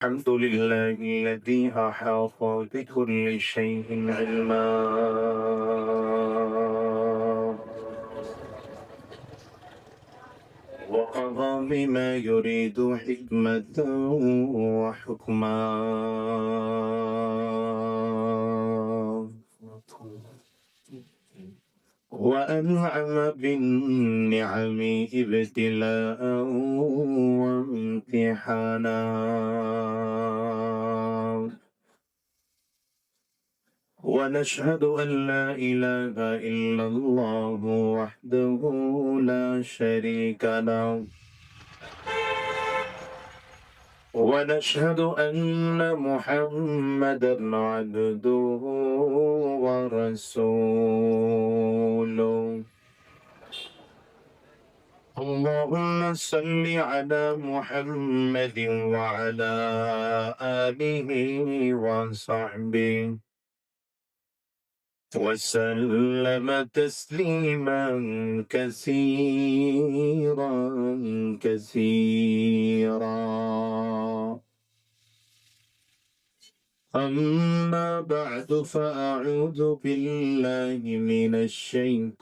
الحمد لله الذي أحاط بكل شيء علما وقضى بما يريد حكمة وحكما وأنعم بالنعم ابتلاء وامتحانا ونشهد أن لا إله إلا الله وحده لا شريك له ونشهد أن محمدا عبده ورسوله اللهم صل على محمد وعلى آله وصحبه وسلم تسليما كثيرا كثيرا أما بعد فأعوذ بالله من الشيطان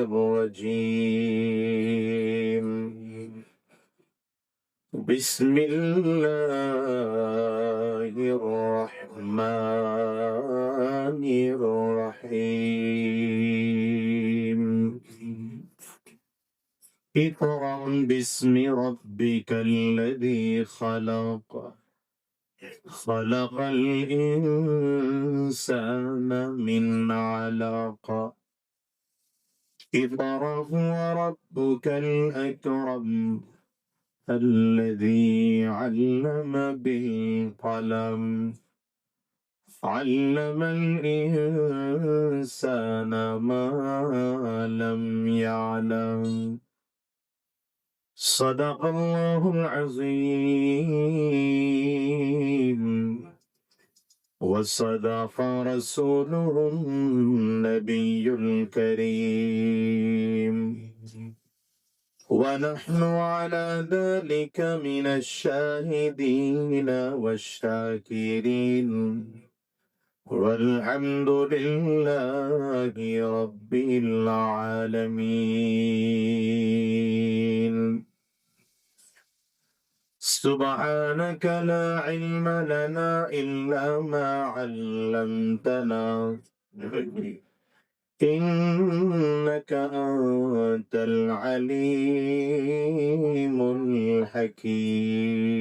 الرجيم بسم الله الرحمن الرحيم اقرأ باسم ربك الذي خلق خلق الإنسان من علق اقرأ وربك الأكرم الذي علم بالقلم علم الإنسان ما لم يعلم صدق الله العظيم وصدق رسوله النبي الكريم ونحن على ذلك من الشاهدين والشاكرين والحمد لله رب العالمين سبحانك لا علم لنا إلا ما علمتنا إنك أنت العليم الحكيم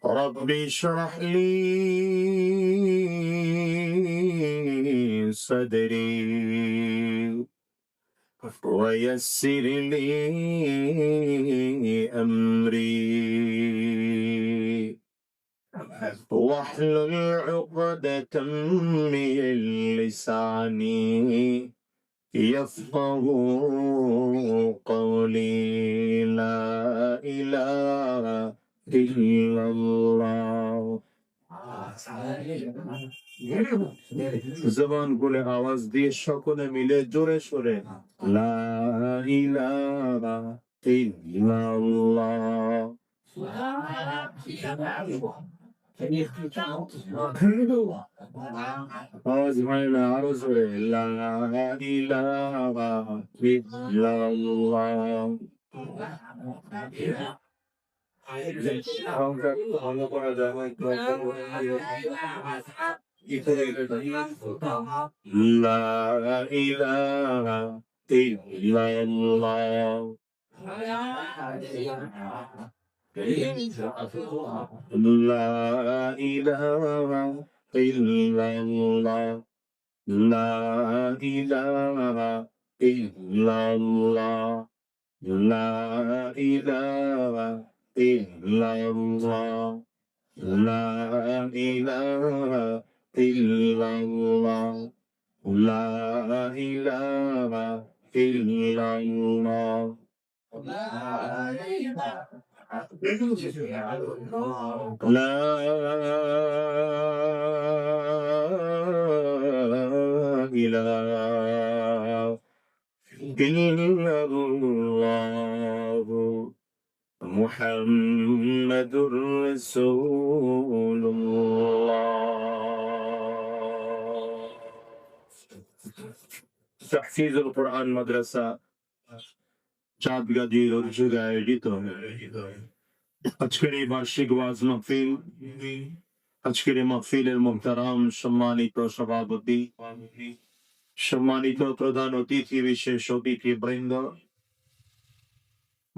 رب اشرح لي صدري ويسر لي أمري واحلل عقدة من لساني يفقه قولي لا إله إلا الله জবান খুলে আওয়াজ দিয়ে সকলে মিলে জোরে সোরে লা ইলাহা ইল্লাল্লাহ আওয়াজ হয় না আরো জোরে লা ইলাহা ইল্লাল্লাহ অহংকার ভঙ্গ করা যায় না লা ইলাহা ইল্লাল্লাহ লা ইলাহা ইল্লাল্লাহ লা ইলাহা ইল্লাল্লাহ লা ইলাহা ইল্লাল্লাহ লা ইলাহা ইল্লাল্লাহ লা ইলাহা ইল্লাল্লাহ লা ইলাহা ইল্লাল্লাহ মুহাম্মাদুর রাসূলুল্লাহ। তাহফিজুল কোরআন মাদ্রাসা চাঁদগাজীর উদ্যোগে আয়োজিত আজকের এই বার্ষিক ওয়াজ মাহফিল, আজকের এই মাহফিলের মুহতারাম সম্মানিত সভাপতি, সম্মানিত প্রধান অতিথি, বিশেষ অতিথি বৃন্দ,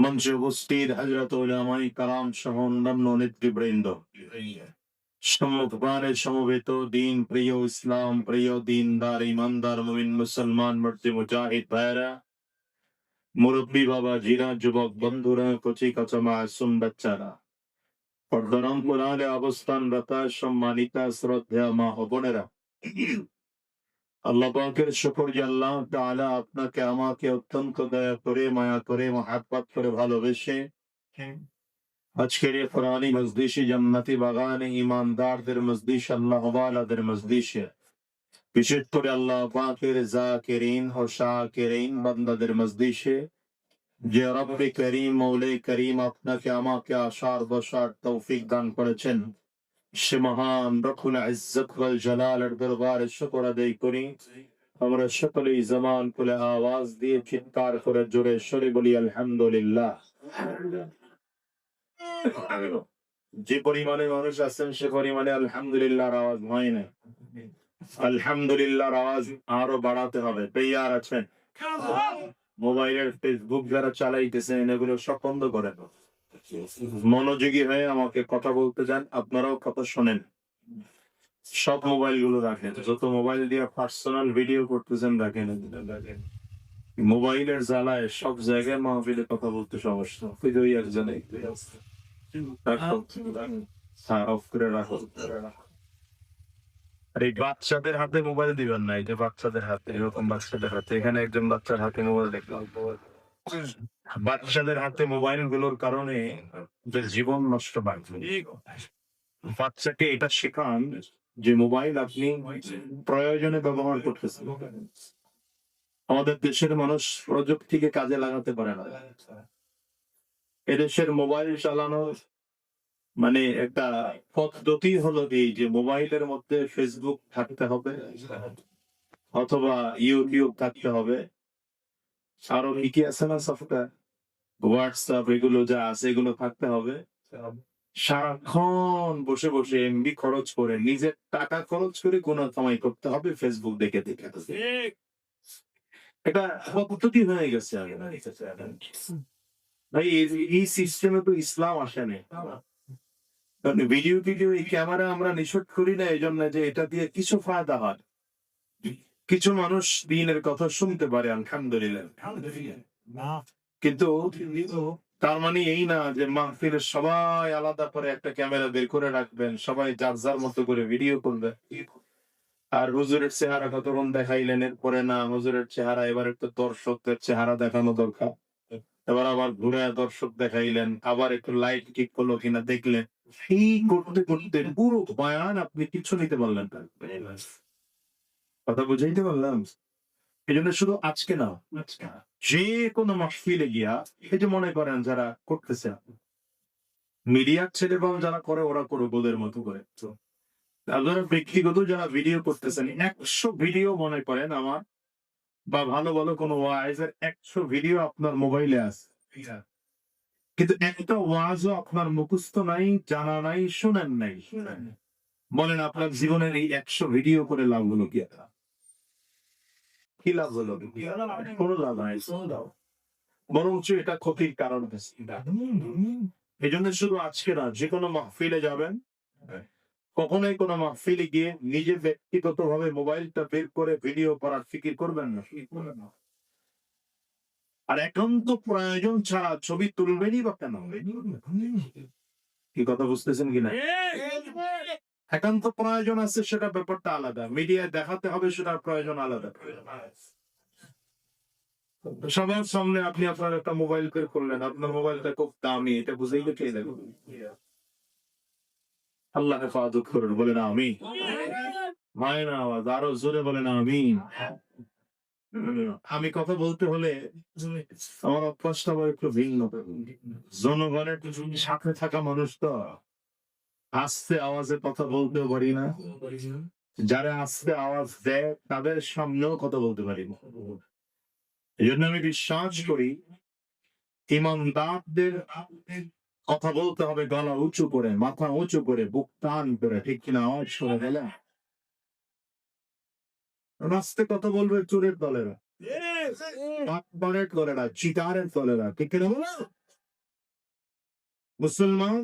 মঞ্চে উপস্থিত হযরত উলামায়ে কেরাম সহ অন্যান্য নেতৃবৃন্দ, সম্মুখবারে সমবেত দিন প্রিয়, ইসলাম প্রিয়, দিনদার, ইমানদার, মুমিন মুসলমান, মর্দে মুজাহিদ ভাইরা, মুরব্বী বাবা জিরা, যুবক বন্ধুরা, কচি কাঁচা মাসুম বাচ্চারা, পর্দারাম কোরআনে অবস্থানরত সম্মানিতা শ্রদ্ধা মা ও বোনেরা, আল্লাহ পাকের শুকর যে আল্লাহ তাআলা আপনাকে আমাকে অত্যন্ত দয়া করে, মায়া করে, মহাব্বত করে ভালোবেসে আজকের এই কোরআনী মজলিসে, জান্নাতি বাগানে, ইমানদারদের মজলিস, আল্লাহ ওয়ালাদের মজলিসে, বিশেষ করে আল্লাহ পাকের জাকিরিন ও শাকিরিন বান্দাদের মজলিসে যে রব্বে করিম, মৌলে করিম আপনাকে আমাকে আসার বসার তৌফিক দান করেছেন, সে মহান রব্বুল ইজ্জত ওয়াল জালালের দরবারে শুকর আদায় করি। আমরা সকলেই জবান খুলে আওয়াজ দিয়ে চিৎকার করে জোরে সরে বলি আলহামদুলিল্লাহ। যে পরিমাণে মানুষ আছেন সে পরিমাণে আলহামদুলিল্লাহর আওয়াজ হয় না। আলহামদুলিল্লাহর আওয়াজ আরো বাড়াতে হবে। তৈয়ার আছেন? মোবাইলের ফেসবুক যারা চালাইতেছেন এগুলো সব বন্ধ করেন, মনোযোগী হয়ে আমাকে কথা বলতে যান, আপনারাও কথা শোনেন। সব মোবাইল গুলো রাখেন, যত মোবাইল দিয়ে পার্সোনাল ভিডিও করতেছেন রাখেন। মোবাইলের জ্বালায় সব জায়গায় মাহফিলে কথা বলতে সমস্যা। ওই একজনে অফ করে রাখো। আর এই বাচ্চাদের হাতে মোবাইল দিবেন না, এই যে বাচ্চাদের হাতে, এরকম বাচ্চাদের হাতে, এখানে একজন বাচ্চার হাতে মোবাইল দেখলাম। বাচ্চাদের হাতে মোবাইল গুলোর কারণে জীবন নষ্ট হয়। বাচ্চাকে এটা শেখান যে মোবাইল আপনি প্রয়োজনে ব্যবহার করতেছেন। আমাদের দেশের মানুষ প্রযুক্তিকে কাজে লাগাতে পারে না। এদেশের মোবাইল চালানো মানে একটা পদ্ধতি হলো এই যে মোবাইলের মধ্যে ফেসবুক থাকতে হবে অথবা ইউটিউব থাকতে হবে, আরো কি আছে না সফটওয়্যার, হোয়াটসঅ্যাপ, এগুলো যা আছে এগুলো থাকতে হবে। সারাক্ষণ বসে বসে এমবি খরচ করে, নিজের টাকা খরচ করে কোন কামাই করতে হবে ফেসবুক দেখে দেখে। এটা পদ্ধতি হয়ে গেছে। ভাই এই সিস্টেমে তো ইসলাম আসেনি। ভিডিও এই ক্যামেরা আমরা নিষেধ করি না এই জন্য যে এটা দিয়ে কিছু ফায়দা হয়, কিছু মানুষ দিনের কথা শুনতে পারে আলহামদুলিল্লাহ। কিন্তু তার মানে এই না যে মাহফিলের সবাই আলাদা করে একটা ক্যামেরা বের করে রাখবেন, সবাই যার যার মতো করে ভিডিও করবে। আর হুজুরের চেহারা কতক্ষণ দেখাইলেন, এরপরে না হুজুরের চেহারা, এবার একটু দর্শকদের চেহারা দেখানো দরকার। এবার আবার ঘুরে দর্শক দেখাইলেন, আবার একটু লাইট ঠিক করলো কিনা দেখলেন। এই করতে করতে পুরো বয়ান আপনি কিছু নিতে পারলেন না। কথা বুঝাইতে পারলাম? এই জন্য শুধু আজকে না, যে কোনো মাহফিলে গিয়া, এই যে মনে করেন যারা করতেছে মিডিয়ার ছেলে বা যারা করে, ওরা করে ওদের মতো করে। আপনারা ব্যক্তিগত যারা ভিডিও করতেছেন, 100 ভিডিও মনে করেন আমার বা ভালো ভালো কোনো ওয়াইজের 100 ভিডিও আপনার মোবাইলে আছে, কিন্তু একটা ওয়াজও আপনার মুখস্থ নাই, জানা নাই, শোনেন নাই। বলেন আপনার জীবনের এই 100 ভিডিও করে লাভ হলো কি? কি লাভ হলো? কোনো লাভ নাই, বরঞ্চ এটা ক্ষতির কারণ হয়েছে। এই জন্য শুধু আজকে না, যে কোনো মাহফিলে যাবেন, কখনোই কোনো মাহফিলে গিয়ে নিজে ব্যক্তিগত ভাবে মোবাইলটা বের করে ভিডিও করার ফিকির করবেন না। আর একান্ত প্রয়োজন ছাড়া ছবি তুলবেনই বা কেন? কি কথা বুঝতেছেন কিনা? একান্ত প্রয়োজন আছে, সেটা ব্যাপারটা আলাদা। মিডিয়ায় দেখাতে হবে, সেটার প্রয়োজন আলাদা। সবার সামনে আপনি আপনার একটা মোবাইল বের করলেন, আপনার মোবাইলটা খুব দামি, এটা বুঝেইলে কে দেবে? আল্লাহ হেফাজত করুন, বলেন আমিন। হয় না আওয়াজ? আরো জোরে বলেন আমিন। আমি কথা বলতে হলে আমার অভ্যাসটা আবার একটু ভিন্ন। জনগণের সাথে থাকা মানুষ তো আস্তে আওয়াজে কথা বলতেও পারি না। যারা আস্তে আওয়াজ দেয় তাদের সামনেও কথা বলতে পারি না। এই জন্য আমি বিশ্বাস করি ইমানদারদের কথা বলতে হবে গলা উঁচু করে, মাথা উঁচু করে, বুক টান করে, ঠিক কিনা আওয়াজ করে গেলে রাস্তে কথা বলবে চোরের দলেরা, বাটপারের দলেরা, চিটারের দলেরা, ঠিক কিনা বলো? মুসলমান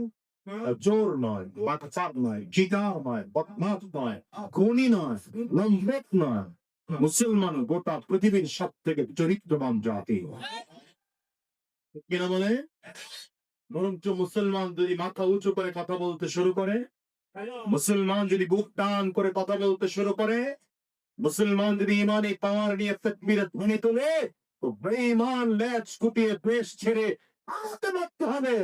চোর নয়, বাটপার নয়, চিটার নয়, বদমাশ নয়, খুনি নয়, লম্পট নয়। মুসলমান গোটা পৃথিবীর সব থেকে চরিত্রবান জাতি, ঠিক কিনা বলে? বরঞ্চ মুসলমান যদি মাথা উঁচু করে কথা বলতে শুরু করে, মুসলমান যদি বুক টান করে কথা বলতে শুরু করে, মুসলমান যদি ইমানে পাওয়ার নিয়ে তাকবীরের ধ্বনি তোলে, তো বেঈমান লেজ গুটিয়ে দেশ ছেড়ে পালাতে বাধ্য হবে।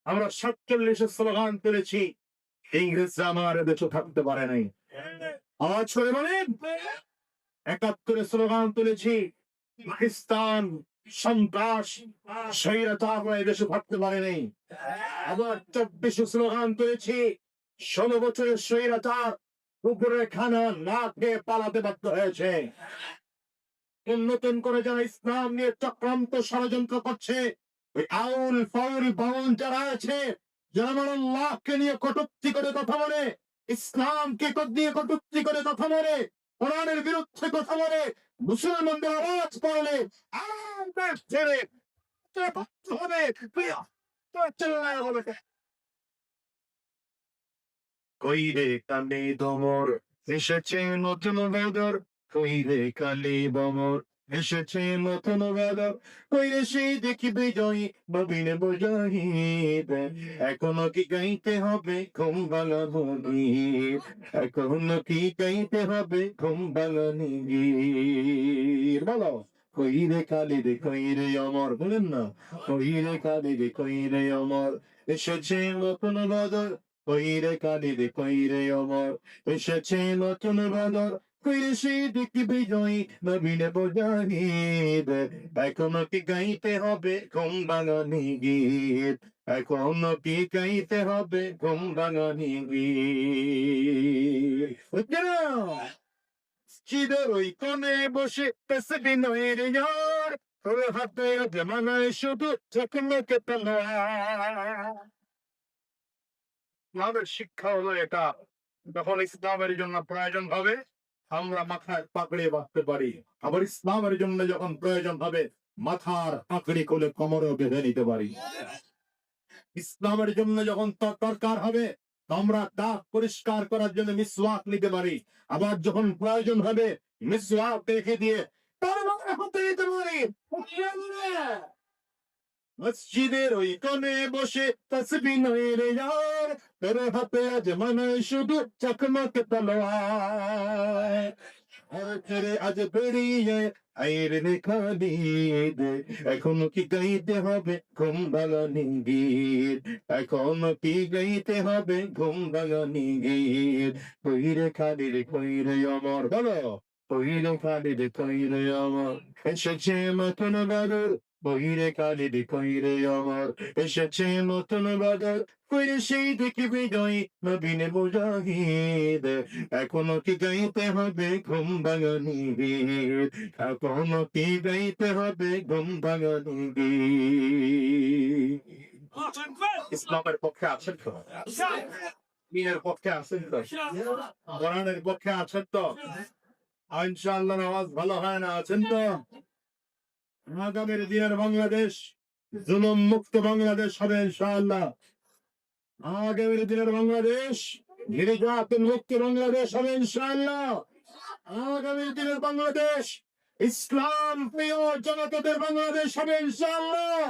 আমরা ৪৭-এ স্লোগান তুলেছি, ইংরেজরা আমার দেশে থাকতে পারে নাই। আওয়াজ করে বলেন। ৭১-এ স্লোগান তুলেছি, পাকিস্তান সন্ত্রাস স্বৈরাচাররা এদেশে থাকতে পারে নাই। আবার ২৪-এ স্লোগান তুলেছি, ১৬ বছরের স্বৈরাচার উপরে খানা না খেয়ে পালাতে বাধ্য হয়েছে। নতুন করে যারা ইসলাম নিয়ে চক্রান্ত ষড়যন্ত্র করছে, ওই আউল ফাউল বাউল যারা আছে, যারা আমার আল্লাহকে নিয়ে কটূক্তি করে কথা বলে, ইসলামকে দিয়ে কটূক্তি করে কথা বলে, কোরআনের বিরুদ্ধে কথা বলে, মুসলমানদের আওয়াজ করলে দেশ ছেড়ে বাধ্য হবে। চিল্লায় হবে। কইরে কানে দমর এসেছে নতুন বেদর, কইরে কালে বমর এসেছে নতুন বেদর, কইরে সেই দেখি বিজয়ী ববিনে বজাহিদ, এখনো কি গাইতে হবে ঘুম বাঙানো গীত, এখনো কি গাইতে হবে ঘুম বাঙানি গীত। বলো, কইরে কালে রে কইরে অমর, বলেন না, কইরে কালে রে কইরে অমর এসেছে নতুন বদর, কইরে কালিরে কইরে অমর এসেছে নতুন বাদর, কইরে সেই দেখি বিজয়ী নবীনে বজাহিদ, এখনো কি গাইতে হবে ঘুম বাঙানি গীত, এখনো কি গাইতে হবে ঘুম বাঙানি গীত। চিদের ওই কোণে বসে পেছে বিনয়ের ইয়ার, তোর হাতে জমানায় শুধু চকমকে তলোয়ার। ইসলামের শিক্ষা হলো এটা, যখন ইসলামের জন্য প্রয়োজন হবে আমরা মাথায় পাকড়ে বাঁধতে পারি, আবার ইসলামের জন্য যখন প্রয়োজন হবে মাথার পাকড়ি কোলে কোমরেও বেঁধে নিতে পারি। ইসলামের জন্য যখন দরকার হবে আমরা দাঁত পরিষ্কার করার জন্য মিসওয়াক নিতে পারি, আবার যখন প্রয়োজন হবে মিসওয়াক রেখে দিয়ে তার মাথায় হাতে দিতে পারি। মসজিদের ওই কোণে বসে তসবিহ নয়ের ইয়ার, তোর হাতে আজ মনে শুধু চকমক তলোয়ার, ছেড়ে আজ বেরিয়ে আইরে খালিদ, এখনো কি গাইতে হবে ঘুম বাগানি গীত, এখনো কি গাইতে হবে ঘুম বাগানি গীত, কইরে খালিদ কইরে অমর, বলো, কইরে খালিদ কইরে অমর এসেছে নতুন বাদর, কইরে কালিদ কইরে অমর এসেছে নতুন বাদর, কইরে সেই দেখি বিজয়ী নবীনে মুজাহিদ, এখনো কি গাইতে হবে ঘুম বাঙানি গীত, এখনো কি গাইতে হবে ঘুম বাঙানি গীত। ইসলামের পক্ষে আছেন তো? দিনের পক্ষে আছেন তো? কোরআনের পক্ষে আছেন তো? ইনশাআল্লাহ আওয়াজ ভালো হয় না, আছেন তো? আগামীর দিনের বাংলাদেশ জুলুম মুক্ত বাংলাদেশ হবে ইনশাআল্লাহ। আগামীর দিনের বাংলাদেশ নির্যাতন মুক্ত বাংলাদেশ হবে ইনশাআল্লাহ। আগামীর দিনের বাংলাদেশ ইসলাম প্রিয় জনতাদের বাংলাদেশ হবে ইনশাআল্লাহ।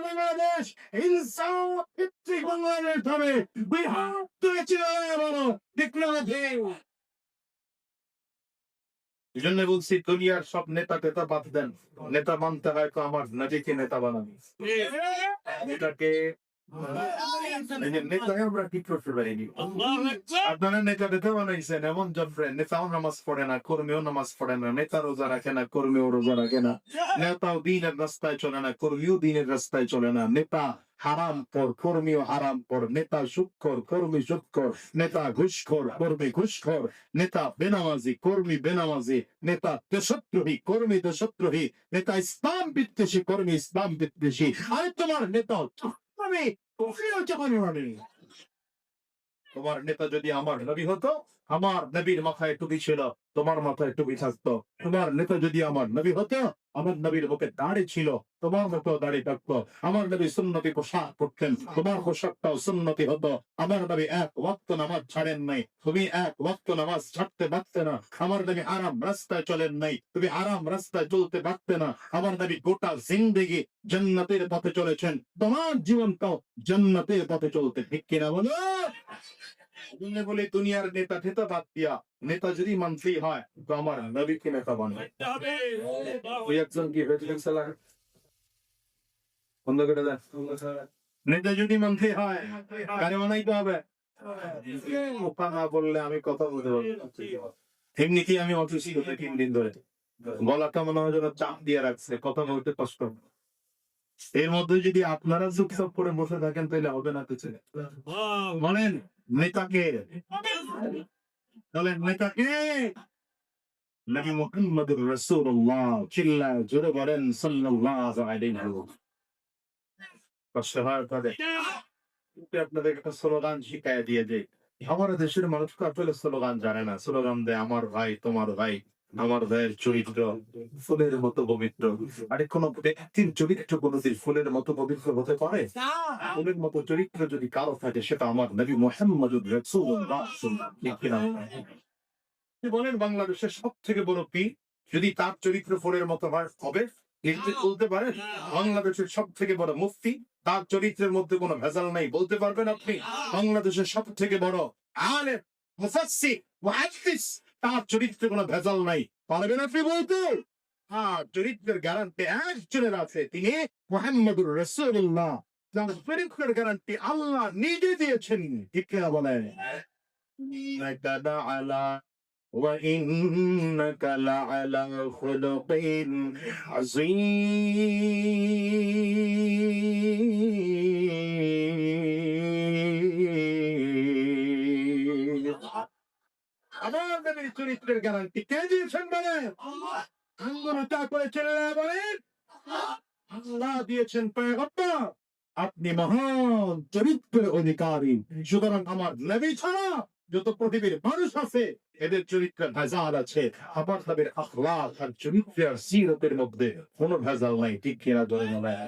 বাংলাদেশ ইনসাফ ভিত্তিক বাংলাদেশ হবে। বিহার তুলেছিল বলো ঠিক না? এই জন্য বলছি দুনিয়ার সব নেতা টেতা বাদ দেন, নেতা মানতে হয় তো আমার নবীকে নেতা বানাবি। এটাকে এই যে নেতাকে আমরা ঠিক করতে পারিনি। আপনারা নেতা নেতা বানাইছেন, এমন জনপ্রিয় নেতাও নামাজ পড়ে না, কর্মীও নামাজ পড়ে না, নেতা রোজা রাখে না, কর্মীও রোজা রাখে না, নেতাও দিনের রাস্তায় চলে না, কর্মীও দিনের রাস্তায় চলে না, নেতা হারাম পর, কর্মীও হারাম পর, নেতা সুৎখর, কর্মী সুৎখর, নেতা ঘুষখোর, কর্মী ঘুষখোর, নেতা বেনামাজি, কর্মী বেনামাজি, নেতা দেশদ্রোহী, কর্মী দেশদ্রোহী, নেতা ইসলাম বিদ্বেষী, কর্মী ইসলাম বিদ্বেষী। আরে তোমার নেতা আমি তোমার নেতা যদি আমার নবী হতো, আমার নবীর মাথায় টুপি ছিল, তোমার মাথায় টুপি থাকতো। তোমার নেতা যদি আমার নবী হতো, আমার নবীর মুখে দাড়ি ছিল, তোমার মতো দাড়ি থাকতো। আমার নবী সুন্নতি পোশাক পরতেন, তোমার পোশাকটাও সুন্নতি হতো। আমার নবী এক ওয়াক্ত নামাজ ছাড়েন নাই, তুমি এক ওয়াক্ত নামাজ ছাড়তে পারতে না। আমার নবী আরাম রাস্তায় চলেন নাই, তুমি আরাম রাস্তায় চলতে পারতে না। আমার নবী গোটা জিন্দেগি জান্নাতের পথে চলেছেন, তোমার জীবনটাও জান্নাতের পথে চলতে, ঠিক কিনা বলো? বলে দুনিয়ার নেতা ঠেতা বাদ দিয়া নেতা যদি মানসি হয় তো আমার নবীকে নেতা বানায়। ওই একজন কি হয়েছিলেন সালার বন্ধ করে দেন। নেতা যদি মানসি হয় কারে বানাইতে হবে? মুখা না বললে আমি কথা বলতে পারবো। এমনিতে আমি অফিসে 3 দিন ধরে গলাটা মনে হয় যেন চাপ দিয়ে রাখছে, কথা বলতে কষ্ট। এর মধ্যে যদি আপনারা চুপচাপ করে বসে থাকেন তাহলে হবে না কিছু। বলেন নেতাকে, বলেন নেতাকে নবী মুহাম্মদুর রাসূলুল্লাহ, চিল্লায় জোরে বলেন সাল্লাল্লাহু আলাইহি ওয়াসাল্লাম। আপনাদের একটা স্লোগান শিখায় দিয়ে যে আমাদের দেশের মানুষ তো আসলে স্লোগান জানে না। স্লোগান দেয় আমার ভাই তোমার ভাই, আমার ভাইয়ের চরিত্র ফুলের মতো পবিত্র। আরে কোন ব্যক্তির চরিত্র কোনদিন ফুলের মতো পবিত্র হতে পারে? ফুলের মতো চরিত্র যদি কারো থাকে সেটা আমার নবী মুহাম্মদুর রাসূলুল্লাহ। বলেন বাংলাদেশের সব থেকে বড় পীর যদি তার চরিত্র ফুলের মতো হয় হবে বলতে পারেন? বাংলাদেশের সব থেকে বড় মুফতি তার চরিত্রের মধ্যে কোনো ভেজাল নাই বলতে পারবেন আপনি? বাংলাদেশের সব থেকে বড় আলেম মুফাসসির মুহাদ্দিস তার চরিত্রে কোনো ভেজাল নাই, পারবেন আপনি বলতে? হ্যাঁ, চরিত্রের গ্যারান্টি একজনের আছে, তিনি মুহাম্মদুর রাসূলুল্লাহ। তার চরিত্রের গ্যারান্টি আল্লাহ নিজে দিয়েছেন, ঠিক কিনা বলেন? وإنك لعلى خلق عظيم। আমার নবীর চরিত্রের গ্যারান্টি কে দিয়েছেন বলেন? আঙ্গুলটা করে ছেলেরা বলেন আল্লাহ দিয়েছেন পয়গম্বর, আপনি মহান চরিত্রের অধিকারী। সুতরাং আমার নবী ছাড়া যত পৃথিবীর মানুষ আছে এদের চরিত্রের ভেজাল আছে, আমার নবীর আখলাক আর চরিত্রের সিরতের মধ্যে কোনো ভেজাল নাই, ঠিক কিনা ধরে বলেন?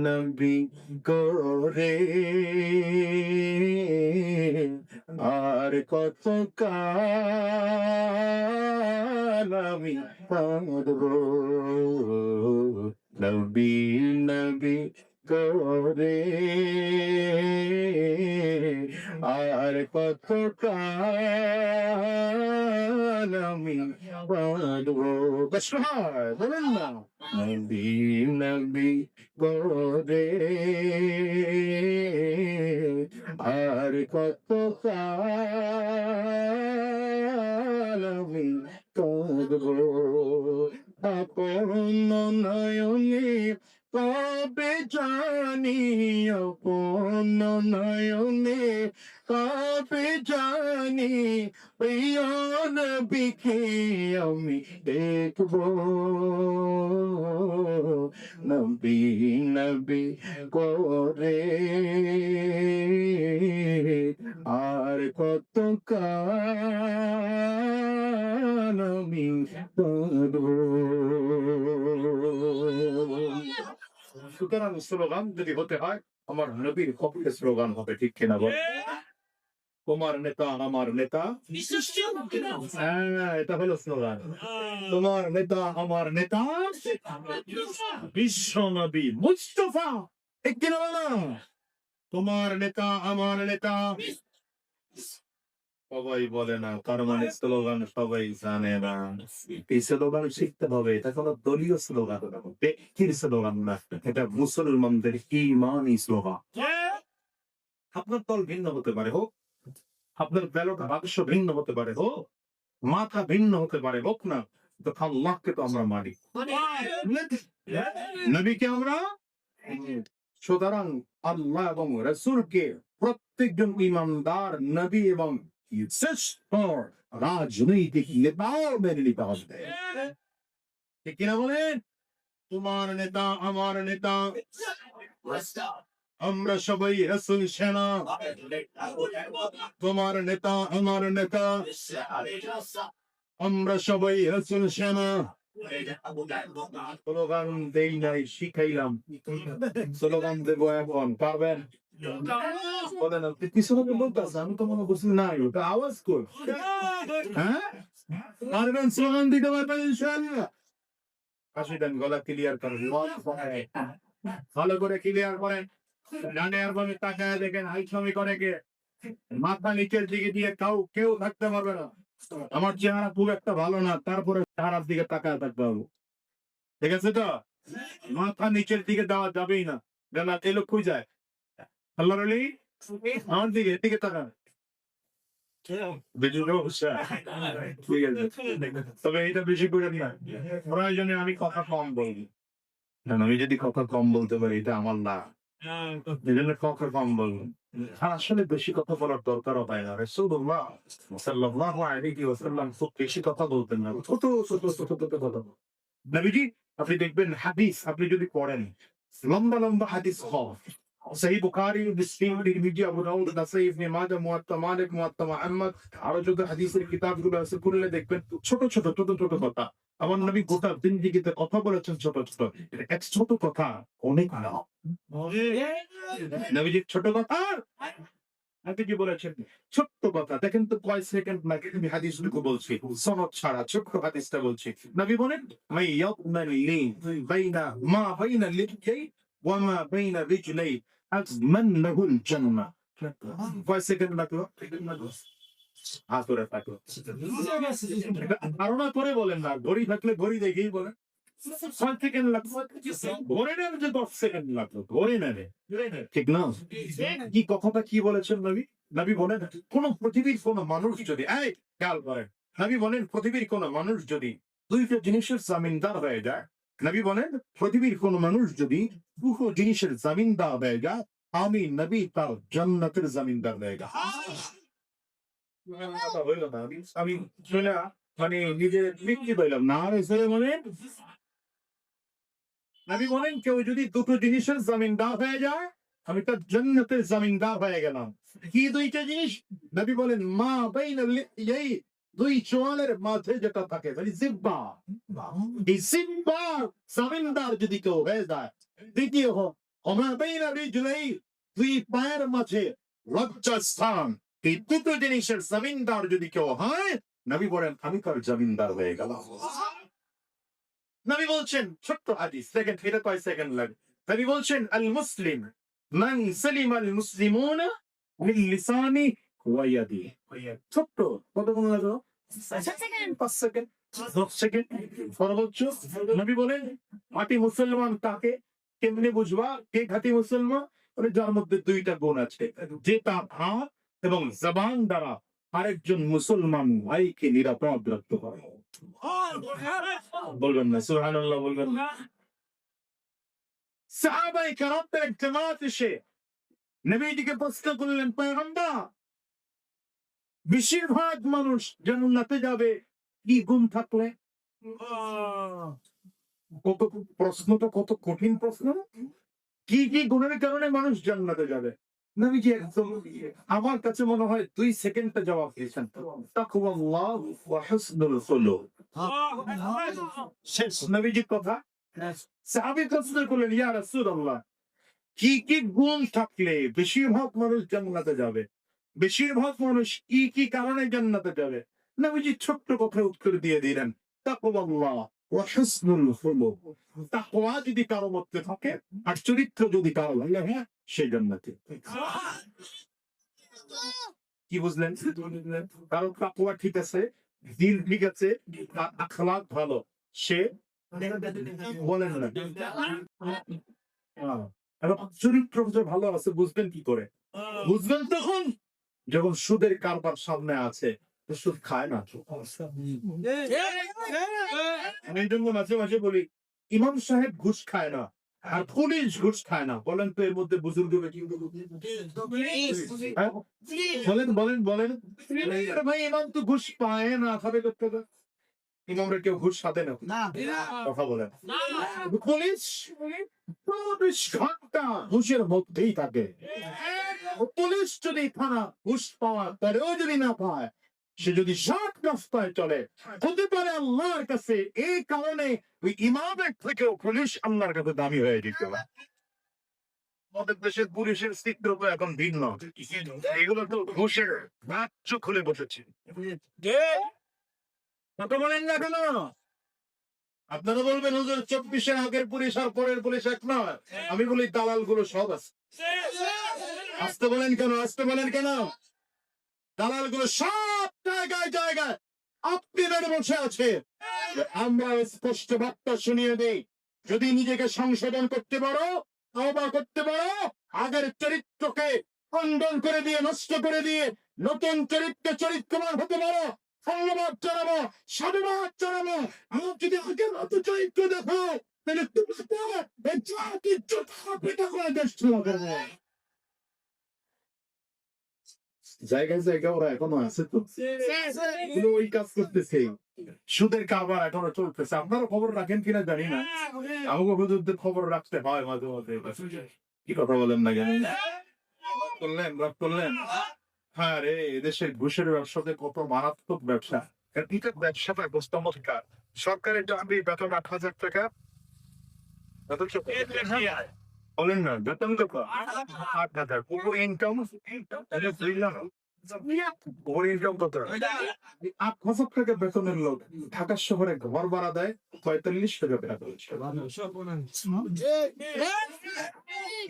নবী করে আর কত কাল আমি পারবো, নবী নবী করে আর কত কাল আমি পারবো। বলেন না নবী নবী করে আর কত কাল আমি কাঁদবো, আপন নয়নে কবে জানি, আপন নয়নে কবে জানি প্রিয় নবীকে আমি দেখবো, নবী নবী করে আর কত কাল আমি কাঁদবো। সুতরাং স্লোগান যদি হতে হয় আমার নবীর কপিলে স্লোগান হবে, ঠিক কিনা বল? তোমার নেতা আমার নেতা, হ্যাঁ এটা হলো স্লোগান। তোমার নেতা আমার নেতা বিশ্ব নবী মুস্তাফা, ঠিক কিনা বলো? তোমার নেতা আমার নেতা সবাই বলে না, তার মানে স্লোগান সবাই জানে না। এই স্লোগান শিখতে হবে, এটা কোনো দলীয় স্লোগান না, ব্যক্তির স্লোগান না, এটা মুসলমানদের ইমানি স্লোগান। আপনার দল ভিন্ন হতে পারে হোক, আপনার ব্যালট বাক্স ভিন্ন হতে পারে হোক, মাথা ভিন্ন হতে পারে হোক না, তো আল্লাহকে তো আমরা মানি, নবীকে আমরা। সুতরাং আল্লাহ এবং রাসূলকে প্রত্যেকজন ইমানদার নবী এবং শ্রেষ্ঠ রাজনৈতিক নেতাও মেনে নিতে হবে। ঠিক কিনা বলেন? তোমার নেতা আমার নেতা, আমরা সবাই রাসূল সেনা। তোমার নেতা আমার নেতা, আমরা সবাই রাসূল সেনা। স্লোগান দেই নাই, শিখাইলাম। স্লোগান দেবো এখন, পারবেন? বলেন, আপনি পিছনে তো বলতেছে, আমি তো মনে করছি নাই, ওটা আওয়াজ কর। হ্যাঁ, পারবেন? স্লোগান দিতে পারবেন ইনশাআল্লাহ? আসি দেন, গলা ক্লিয়ার করেন, ভালো করে ক্লিয়ার করেন। ডানে আর বামে তাকায় দেখেন, হাইছমি করে কে, মাথা নিচের দিকে দিয়ে কেউ থাকতে পারবে না। আমার চেহারা খুব একটা ভালো না, তারপরে চেহারার দিকে তাকায় থাকতে হবে, ঠিক আছে তো? মাথা নিচের দিকে দেওয়া যাবেই না, যেন এই লোক কই যায়। আল্লাহর ওলি আমার দিকে তাকান। ঠিক আছে, তবে এটা বেশি করে না, প্রয়োজনে আমি কথা কম বলবো। আমি যদি কথা কম বলতে পারি, এটা আমার না, এই জন্য কথা কম বলবো। আর আসলে বেশি কথা বলার দরকারও হয় না। রাসূলুল্লাহ সাল্লাল্লাহু আলাইহি ওয়াসাল্লাম খুব বেশি কথা বলতেন না, ছোট ছোট ছোট ছোট কথা। নবীজি, আপনি দেখবেন হাদিস আপনি যদি পড়েন, লম্বা লম্বা হাদিস কম, সহিহ বুখারী, মুসলিম, তিরমিজি, আবু দাউদ, নাসাই, ইবনে মাজাহ, মুয়াত্তা মালিক, মুয়াত্তা মুহাম্মদ, আরো যত হাদিসের কিতাবগুলো আছে খুললে দেখবেন ছোট ছোট ছোট ছোট কথা। আমার নবী গোটা জিন্দেগিতে কথা বলেছেন ছোট ছোট, এক ছোট কথা অনেক না। নবীজি ছোট কথা আপনি কি বলেছেন, ছোট্ট কথা। দেখেন তো কয় সেকেন্ড লাগে, আমি হাদিসটুকু বলছি, সনদ ছাড়া ছোট্ট হাদিসটা বলছি। নবী বলেন, মাই ইয়াকমান লি বাইনা মা বাইনা লিহ্যাই ওয়া মা বাইনা রিজলাই আজমান লাহুল জান্নাহ। কয় সেকেন্ড লাগলো? হাত ধরে থাকলো, ধারণা করে বলেন না, ঘড়ি থাকলে ঘড়ি দেখেই বলেন। 6 সেকেন্ড লাগলো, ধরে নেন যে 10 সেকেন্ড লাগলো, ধরে নেন, ঠিক না? কি কথাটা কি বলেছেন নবী? নবী বলেন, কোন পৃথিবীর কোন মানুষ যদি, এই খেয়াল করেন, নবী বলেন পৃথিবীর কোন মানুষ যদি দুইটা জিনিসের জামিনদার হয়ে যায়, নবী বলেন পৃথিবীর কোন মানুষ যদি দুটো জিনিসের জামিনদার হয়ে যায়, আমি নবী তার জান্নাতের জামিনদার হয়ে যায়। কথা হইল না, আমি শুনে মানে নিজে বিক্রি পাইলাম না। আর এসে বলেন, নবী বলেন কেউ যদি দুটো জিনিসের জামিনদার হয়ে যায়, আমি তার জান্নাতের জামিনদার হয়ে গেলাম। কি দুইটা জিনিস? নবী বলেন, মা বাইনা এই দুই চোয়ালের মাঝে যেটা থাকে, মানে জিহ্বা, এই জিহ্বার জামিনদার যদি কেউ হয়ে যায়। দ্বিতীয় ওমা বাইনা রিজলাই, দুই পায়ের মাঝে লজ্জাস্থান, এই দুটো জিনিসের জামিনদার যদি কেউ হয়, নবী বলেন আমি তার জামিনদার হয়ে গেলাম। নবী বলছেন, ছোট্ট হাদিস, সেকেন্ড এটা কয় সেকেন্ড লাগে। নবী বলছেন, আল মুসলিম মান সালিমা আল মুসলিমুনা মিন লিসানি ওয়া ইয়াদি। ছোট্ট, কতক্ষণ লাগলো? 5 সেকেন্ড, 10 সেকেন্ড সর্বোচ্চ। নবী বলেন, খাঁটি মুসলমান তাকে কেমনে বুঝবা? কে খাঁটি মুসলমান? যার মধ্যে দুইটা গুণ আছে, যে তার হাত এবং জবান দ্বারা আরেকজন মুসলমান ভাইকে নিরাপদ রাখতে পারে। বলবেন না সুবহানাল্লাহ? বলবেন না? সাহাবায়ে কেরামদের এক জামাত এসে নবীজিকে প্রশ্ন করলেন, পয়গম্বর, বেশিরভাগ মানুষ জান্নাতে যাবে কি গুণ থাকলে? কত প্রশ্নটা, কত কঠিন প্রশ্ন। কি কি গুণের কারণে মানুষ জান্নাতে যাবে? নবীজি একদম আমার কাছে মনে হয় 2 সেকেন্ডে জবাব দিয়েছেন, তাকওয়াল্লাহ ওয়া হুসনুল খুলুক। শেষ নবীজির কথা। সাহাবী প্রশ্ন করলেন, ইয়া রাসূলুল্লাহ, কি কি গুণ থাকলে বেশিরভাগ মানুষ জান্নাতে যাবে? বেশিরভাগ মানুষ কি কি কারণে জান্নাতে যাবে? নবীজি ছোট্ট কথা উত্তর দিয়ে দিলেন, তাকওয়াল্লাহ ওয়া হুসনুল খুলুক। তাকওয়া যদি কারো মধ্যে থাকে আর চরিত্র যদি কারো ভালো হয়, সে জান্নাতে। কি বুঝলেন? কারণ তাকওয়া ঠিক আছে, দিল ঠিক আছে, আর আখলাক ভালো, সে বলেন না এবং চরিত্র যে ভালো আছে বুঝবেন কি করে? বুঝবেন তখন যখন সুদের কারবার সামনে আছে, তো সুদ খায় না। আমি এই জন্য মাঝে মাঝে বলি, ইমাম সাহেব ঘুষ খায় না আর পুলিশ ঘুষ খায় না। বলেন তো এর মধ্যে বুজুর্গ হ্যাঁ? বলেন বলেন বলেন। আরে ভাই ইমাম তো ঘুষ পায় না, খাবে করতে হবে। ইমামরা কেউ ঘুষ খাতে না, কথা বলেন। পুলিশ 24 ঘন্টা ঘুষের মধ্যেই থাকে। পুলিশ যদি থানা ঘুষ পাওয়ার পরেও যদি না পায়, সে যদি সৎ রাস্তায় চলে, হতে পারে আল্লাহর কাছে এই কারণে ওই ইমামের থেকেও পুলিশ আল্লাহর কাছে দামি হয়ে যেতে পারে। আমাদের দেশের পুলিশের চিত্র তো এখন ভিন্ন, এগুলো তো ঘুষের রাজ্য খুলে বসেছে। কত বলেন না কেন? আপনারা বলবেন হুজুর 24-এর আগের পুলিশ আর পরের পুলিশ এক নয়। আমি বলি দালাল গুলো সব আছে। আসতে বলেন কেন? আসতে বলেন কেন? দালাল গুলো সব জায়গায় জায়গায় আপনি বসে আছে। আমরা স্পষ্ট বার্তা শুনিয়ে দেই, যদি নিজেকে সংশোধন করতে পারো, তওবা করতে পারো, আগের চরিত্রকে খণ্ডন করে দিয়ে, নষ্ট করে দিয়ে নতুন চরিত্রবান হতে পারো, ধন্যবাদ জানাবো, সাধুবাদ জানাবো। আমার যদি আগের মতো চরিত্র দেখো, তাহলে তুমি জাতির জোতা পিটা করে দেশ চলাবে। জায়গায় জায়গায় ওরা এখনো আছে তো, ওই কাজ করতেছে। সুদের কারবার এখনো চলতেছে। আপনারা খবর রাখেন কিনা জানি না, আমাকে হুজুরদের খবর রাখতে হয় মাঝে মাঝে। কি কথা বলেন না কেন? করলেন রাগ করলেন? হ্যাঁ রে, এদেশের ঘুষের ব্যবসাতে কত মারাত্মক ব্যবসা। এটা ব্যবসাটা চমৎকার। সরকারের চাকরি বেতন 8,000 টাকা, বলেন না বেতন কত? 8,000। পুরো ইনকাম ওর ইনকাম কত? 8,000 টাকা বেতনের লোক ঢাকা শহরে ঘর ভাড়া দেয় 45 টাকা বেতন।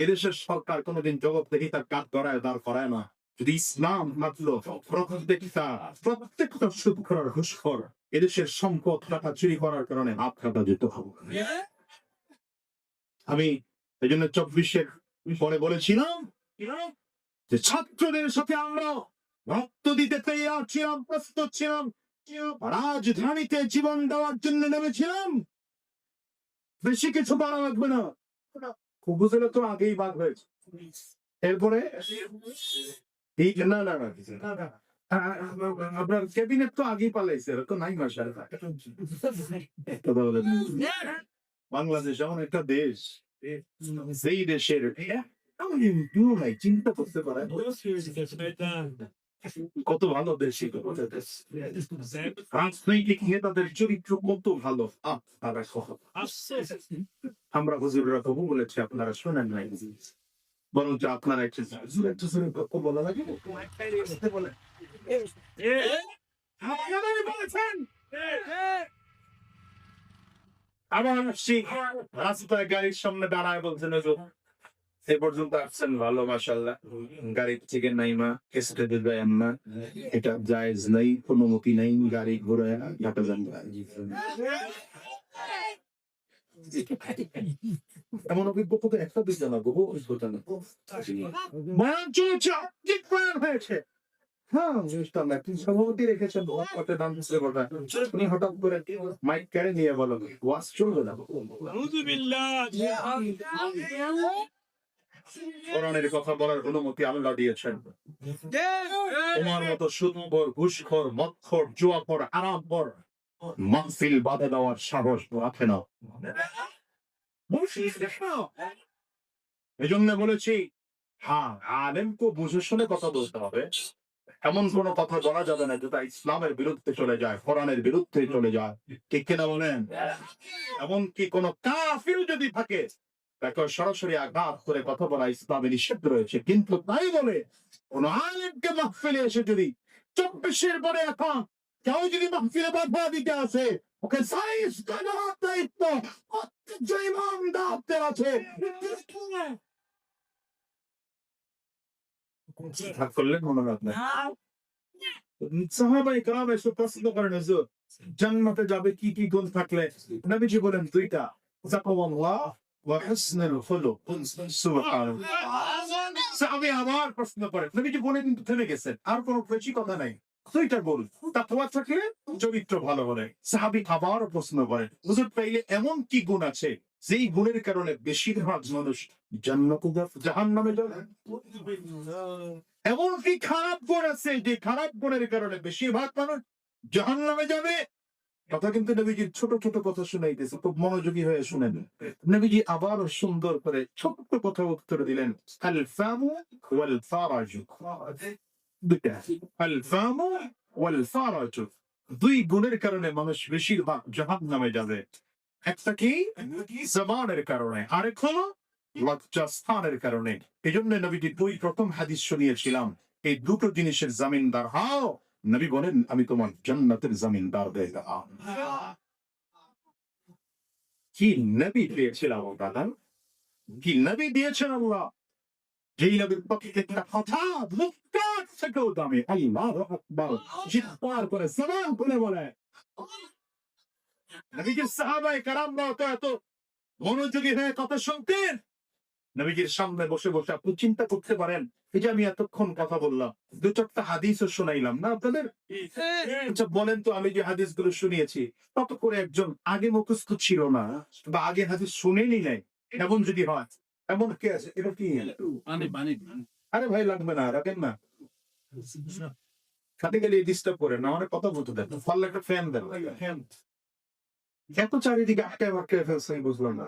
এদেশের সরকার কোনোদিন জগৎ দেখি তার কাজ করায় দাঁড় করায় না। যদি ইসলাম মাতলো প্রত্যেকটা সুদ করার ঘুষখোর এদেশের সম্পদ টাকা চুরি করার কারণে হাত কাটা যেত হবে। আমি এই জন্য 24-এর পরে বলেছিলাম যে ছাত্রদের সাথে আমরা রক্ত দিতে তৈরি ছিলাম, প্রস্তুত ছিলাম, রাজধানীতে জীবন দেওয়ার জন্য নেমেছিলাম। বেশি কিছু বাড়া লাগবে না, বুঝলে তো আগেই বাঘ হয়েছে। এরপরে না না না আপনার ক্যাবিনেট তো আগেই পালাইছে, তো নাই মাসার। বাংলাদেশ এমন একটা দেশ, সেই দেশের চিন্তা করতে পারে কত ভালো দেশ, রাজনৈতিক নেতাদের চরিত্র কত ভালো। আমরা হুজুররা তবু বলেছি, আপনারা শোনেন নাই, বরঞ্চ আপনারা একটা বলা লাগে বলেছেন। আবার আসছি, রাস্তায় গাড়ির সামনে দাঁড়ায় বলছেন এ পর্যন্ত আসছেন ভালো, মাশাআল্লাহ, গাড়ি থেকে নাইমা কেসে দেন না, এটা জায়েজ নাই, অনুমতি নাই, গাড়ি ঘোড়ায় হাঁটা যান। এমন অভিজ্ঞতা তো একটা দুইটা না, বহু অভিজ্ঞতা না। হয়েছে। হ্যাঁ, সভাপতি রেখেছেন উনি হঠাৎ করে মাইক কেড়ে নিয়ে বলো ওয়াজ চলবে না। কোরআনের কথা বলার অনুমতি আল্লাহ দিয়েছেন। তোমার মতো সুদখোর, ঘুষখোর, মদখোর, জুয়াখোর, হারামখোর মাহফিল বাঁধে দেওয়ার সাহস রাখে না। এই জন্য বলেছি, হ্যাঁ আলেমকে বুঝে শুনে কথা বলতে হবে। এমন কোন কথা বলা যাবে না যেটা ইসলামের বিরুদ্ধে চলে যায়, কোরআনের বিরুদ্ধে চলে যায়, ঠিক কিনা বলেন? এমনকি কোন কাফির যদি থাকে তাকে সরাসরি আঘাত করে কথা বলা ইসলামে নিষেধ রয়েছে। কিন্তু তাই বলে কোন আলেমকে মাহফিলে এসে যদি 24-এর পরে এখন কেউ যদি মাহফিলে বাধা দিতে আসে, ওকে সাইজ করার দায়িত্ব প্রত্যেকজন ইমামদারদের আছে। করলেন মনে রাখবেন। সাহাবায়ে কেরাম এসে প্রশ্ন করেন, হুজুর জান্নাতে যাবে কি কি গুণ থাকলে? নবীজি বলেন দুইটা, তাকওয়াল্লাহ ওয়া হুসনুল খুলুক। সুবহানাল্লাহ। সাহাবী আবার প্রশ্ন করেন, নবীজি বলে কিন্তু থেমে গেছেন, আর কোনো বেশি কথা নাই, দুইটা গুণ, তাকওয়া থাকলে চরিত্র ভালো হলে। সাহাবী আবার প্রশ্ন করেন, হুজুর তাইলে এমন কি গুণ আছে যেই গুণের কারণে বেশিরভাগ মানুষ জান্নাতে যাবে, জাহান্নামে যাবে? এমন কি খারাপ গুণ আছে যে খারাপ গুণের কারণে বেশিরভাগ মানুষ জাহান্নামে যাবে? কথা কিন্তু নবীজির ছোট ছোট কথা শুনাইতেছে, খুব মনোযোগী হয়ে শুনেন। নবীজি আবার সুন্দর করে ছোট্ট কথা উত্তর দিলেন, আল ফামু ওয়াল ফারাজু। দুইটা, আল ফামু ওয়াল ফারাজু, দুই গুণের কারণে মানুষ বেশিরভাগ জাহান্নামে যাবে। একটা কি? জবানের কারণে, আরেক হলো লজ্জাস্থানের কারণে। এই জন্য নবীজি দুই প্রথম হাদিস শুনিয়েছিলাম, এই দুটো জিনিসের জামিনদার হও। নবী বলেন, আমি তোমার জান্নাতের জামিনদার হয়ে গেলাম। কি নবী দিয়েছেন আল্লাহ তাআলা, কি নবী দিয়েছেন আল্লাহ, যেই নবীর পক্ষে একটা কথা মুক্তা থেকেও দামি। আল্লাহু আকবার, চিৎকার করে সালাম করে বলে। নবীজির সাহাবায়ে কেরামরা তো এত মনোযোগী হয়ে কথা শুনতেন। নবীজির সামনে বসে বসে আপনি চিন্তা করতে পারেন, এই যে আমি এতক্ষণ কথা বললাম, দু চারটা হাদিসও শোনাইলাম না আপনাদের? আচ্ছা বলেন তো, আমি যে হাদিসগুলো শুনিয়েছি তত করে একজন আগে মুখস্থ ছিল না বা আগে হাদিস শুনেনি নাই, এমন যদি হয়, এমন কে আছে? এটা কি? আরে ভাই লাগবে না, রাখেন না, খাতে গেলে ডিস্টার্ব করে না, অনেক কথা বলতে দেন, পারলে একটা ফ্যান দেন। এত চারিদিকে আটকায় বাটকায় ফেলছে, আমি বুঝলাম না।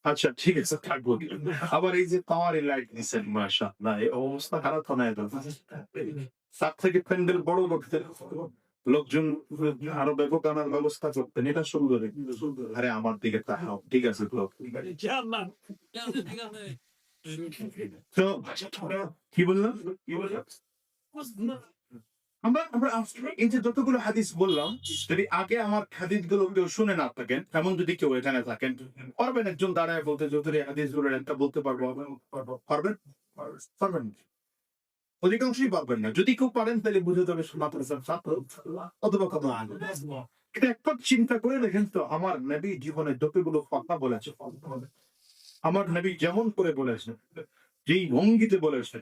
আচ্ছা ঠিক আছে, থাকবো। আবার এই যে পাওয়ারে লাইট দিচ্ছেন, মাশাআল্লাহ, এই অবস্থা খারাপ হয় না এটা? তার থেকে প্যান্ডেল বড় করতেন, লোকজন আরো ব্যাপক আনার ব্যবস্থা করতেন, এটা সুন্দর। আরে আমার দিকে তাকাও, ঠিক আছে তো? তো কি বললাম? আমরা আমরা এই যে যতগুলো হাদিস বললাম, যদি আগে আমার হাদিসগুলো কেউ শুনে না থাকেন, এমন যদি কেউ এখানে থাকেন, পারবেন একজন দাঁড়ায় বলতে, যদি হাদিসগুলোর একটা বলতে পারবো? পারবেন? পারবেন? অধিকাংশই পারবেন না। যদি কেউ পারেন তাহলে বুঝে যাবে মাদ্রাসার ছাত্র অথবা কোনো আলেম। এটা একবার চিন্তা করে দেখেন তো, আমার নবী জীবনে যতগুলো কথা বলেছে, আমার নবী যেমন করে বলেছেন, যেই ভঙ্গিতে বলেছেন,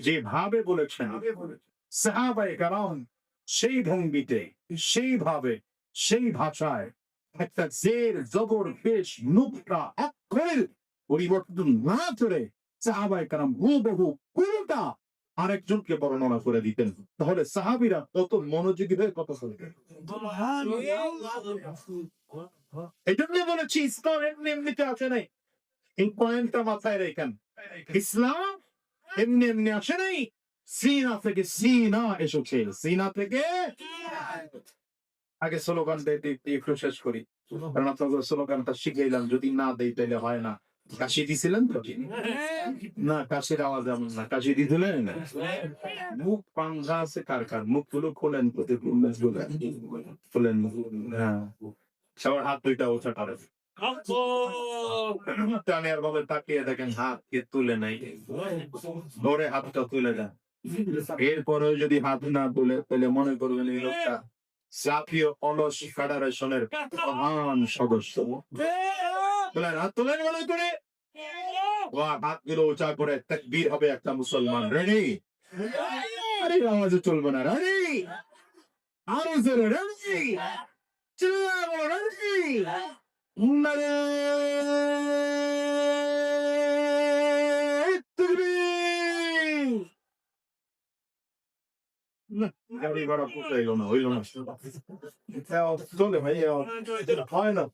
যেভাবে বলেছেন, সাহাবায়ে কেরাম সেই ভঙ্গিতে, সেইভাবে, সেই ভাষায় একটা জের জবর পেশ নুকতা অক্ষরের পরিবর্তন না করে সাহাবায়ে কেরাম হুবহু পুরোটা আরেকজনকে বর্ণনা করে দিতেন। তাহলে সাহাবীরা কত মনোযোগী হয়ে কথা বলতেন। এই জন্য বলেছি, ইসলাম এমনি এমনিতে আসে নাই। এই পয়েন্টটা মাথায় রেখেন, ইসলাম এমনি এমনি আসে নাই, সিনা থেকে সিনা এসেছে, সিনা থেকে। আগে স্লোগানটা একটু শেষ করি, কারণ আপনাদের স্লোগানটা শিখাইলাম, যদি না দেই তাহলে হয় না। কাশি দিছিলেন তো? না, কাশির আওয়াজ এমন না। কাশি দিছিলেন? মুখ পাঙ্গা আছে কার কার? মুখগুলো খোলেন, খোলেন। হ্যাঁ, সবার হাত দুইটা ওঠা করে টানিয়ার ভাবে তাকিয়ে দেখেন, হাত কে তুলে নাই, ধরে হাতটা তুলে দেন। এরপরেও যদি হাত না তুলে, তাহলে মনে করবেন এই লোকটা জাতীয় অলস ফেডারেশনের প্রধান সদস্য। তোলেন, হাত তোলেন মনে করে, হাতগুলো উঁচা করে তাকবীর হবে একটা মুসলমান। রেডি? আরে আওয়াজে চলবে না। রেডি? আরো জোরে। রেডি? চলো, রেডি? নারে তাকবীর! না, গাড়ি ভাড়া পোষাইলো না, হইল না। চলে ভাই, হয় না।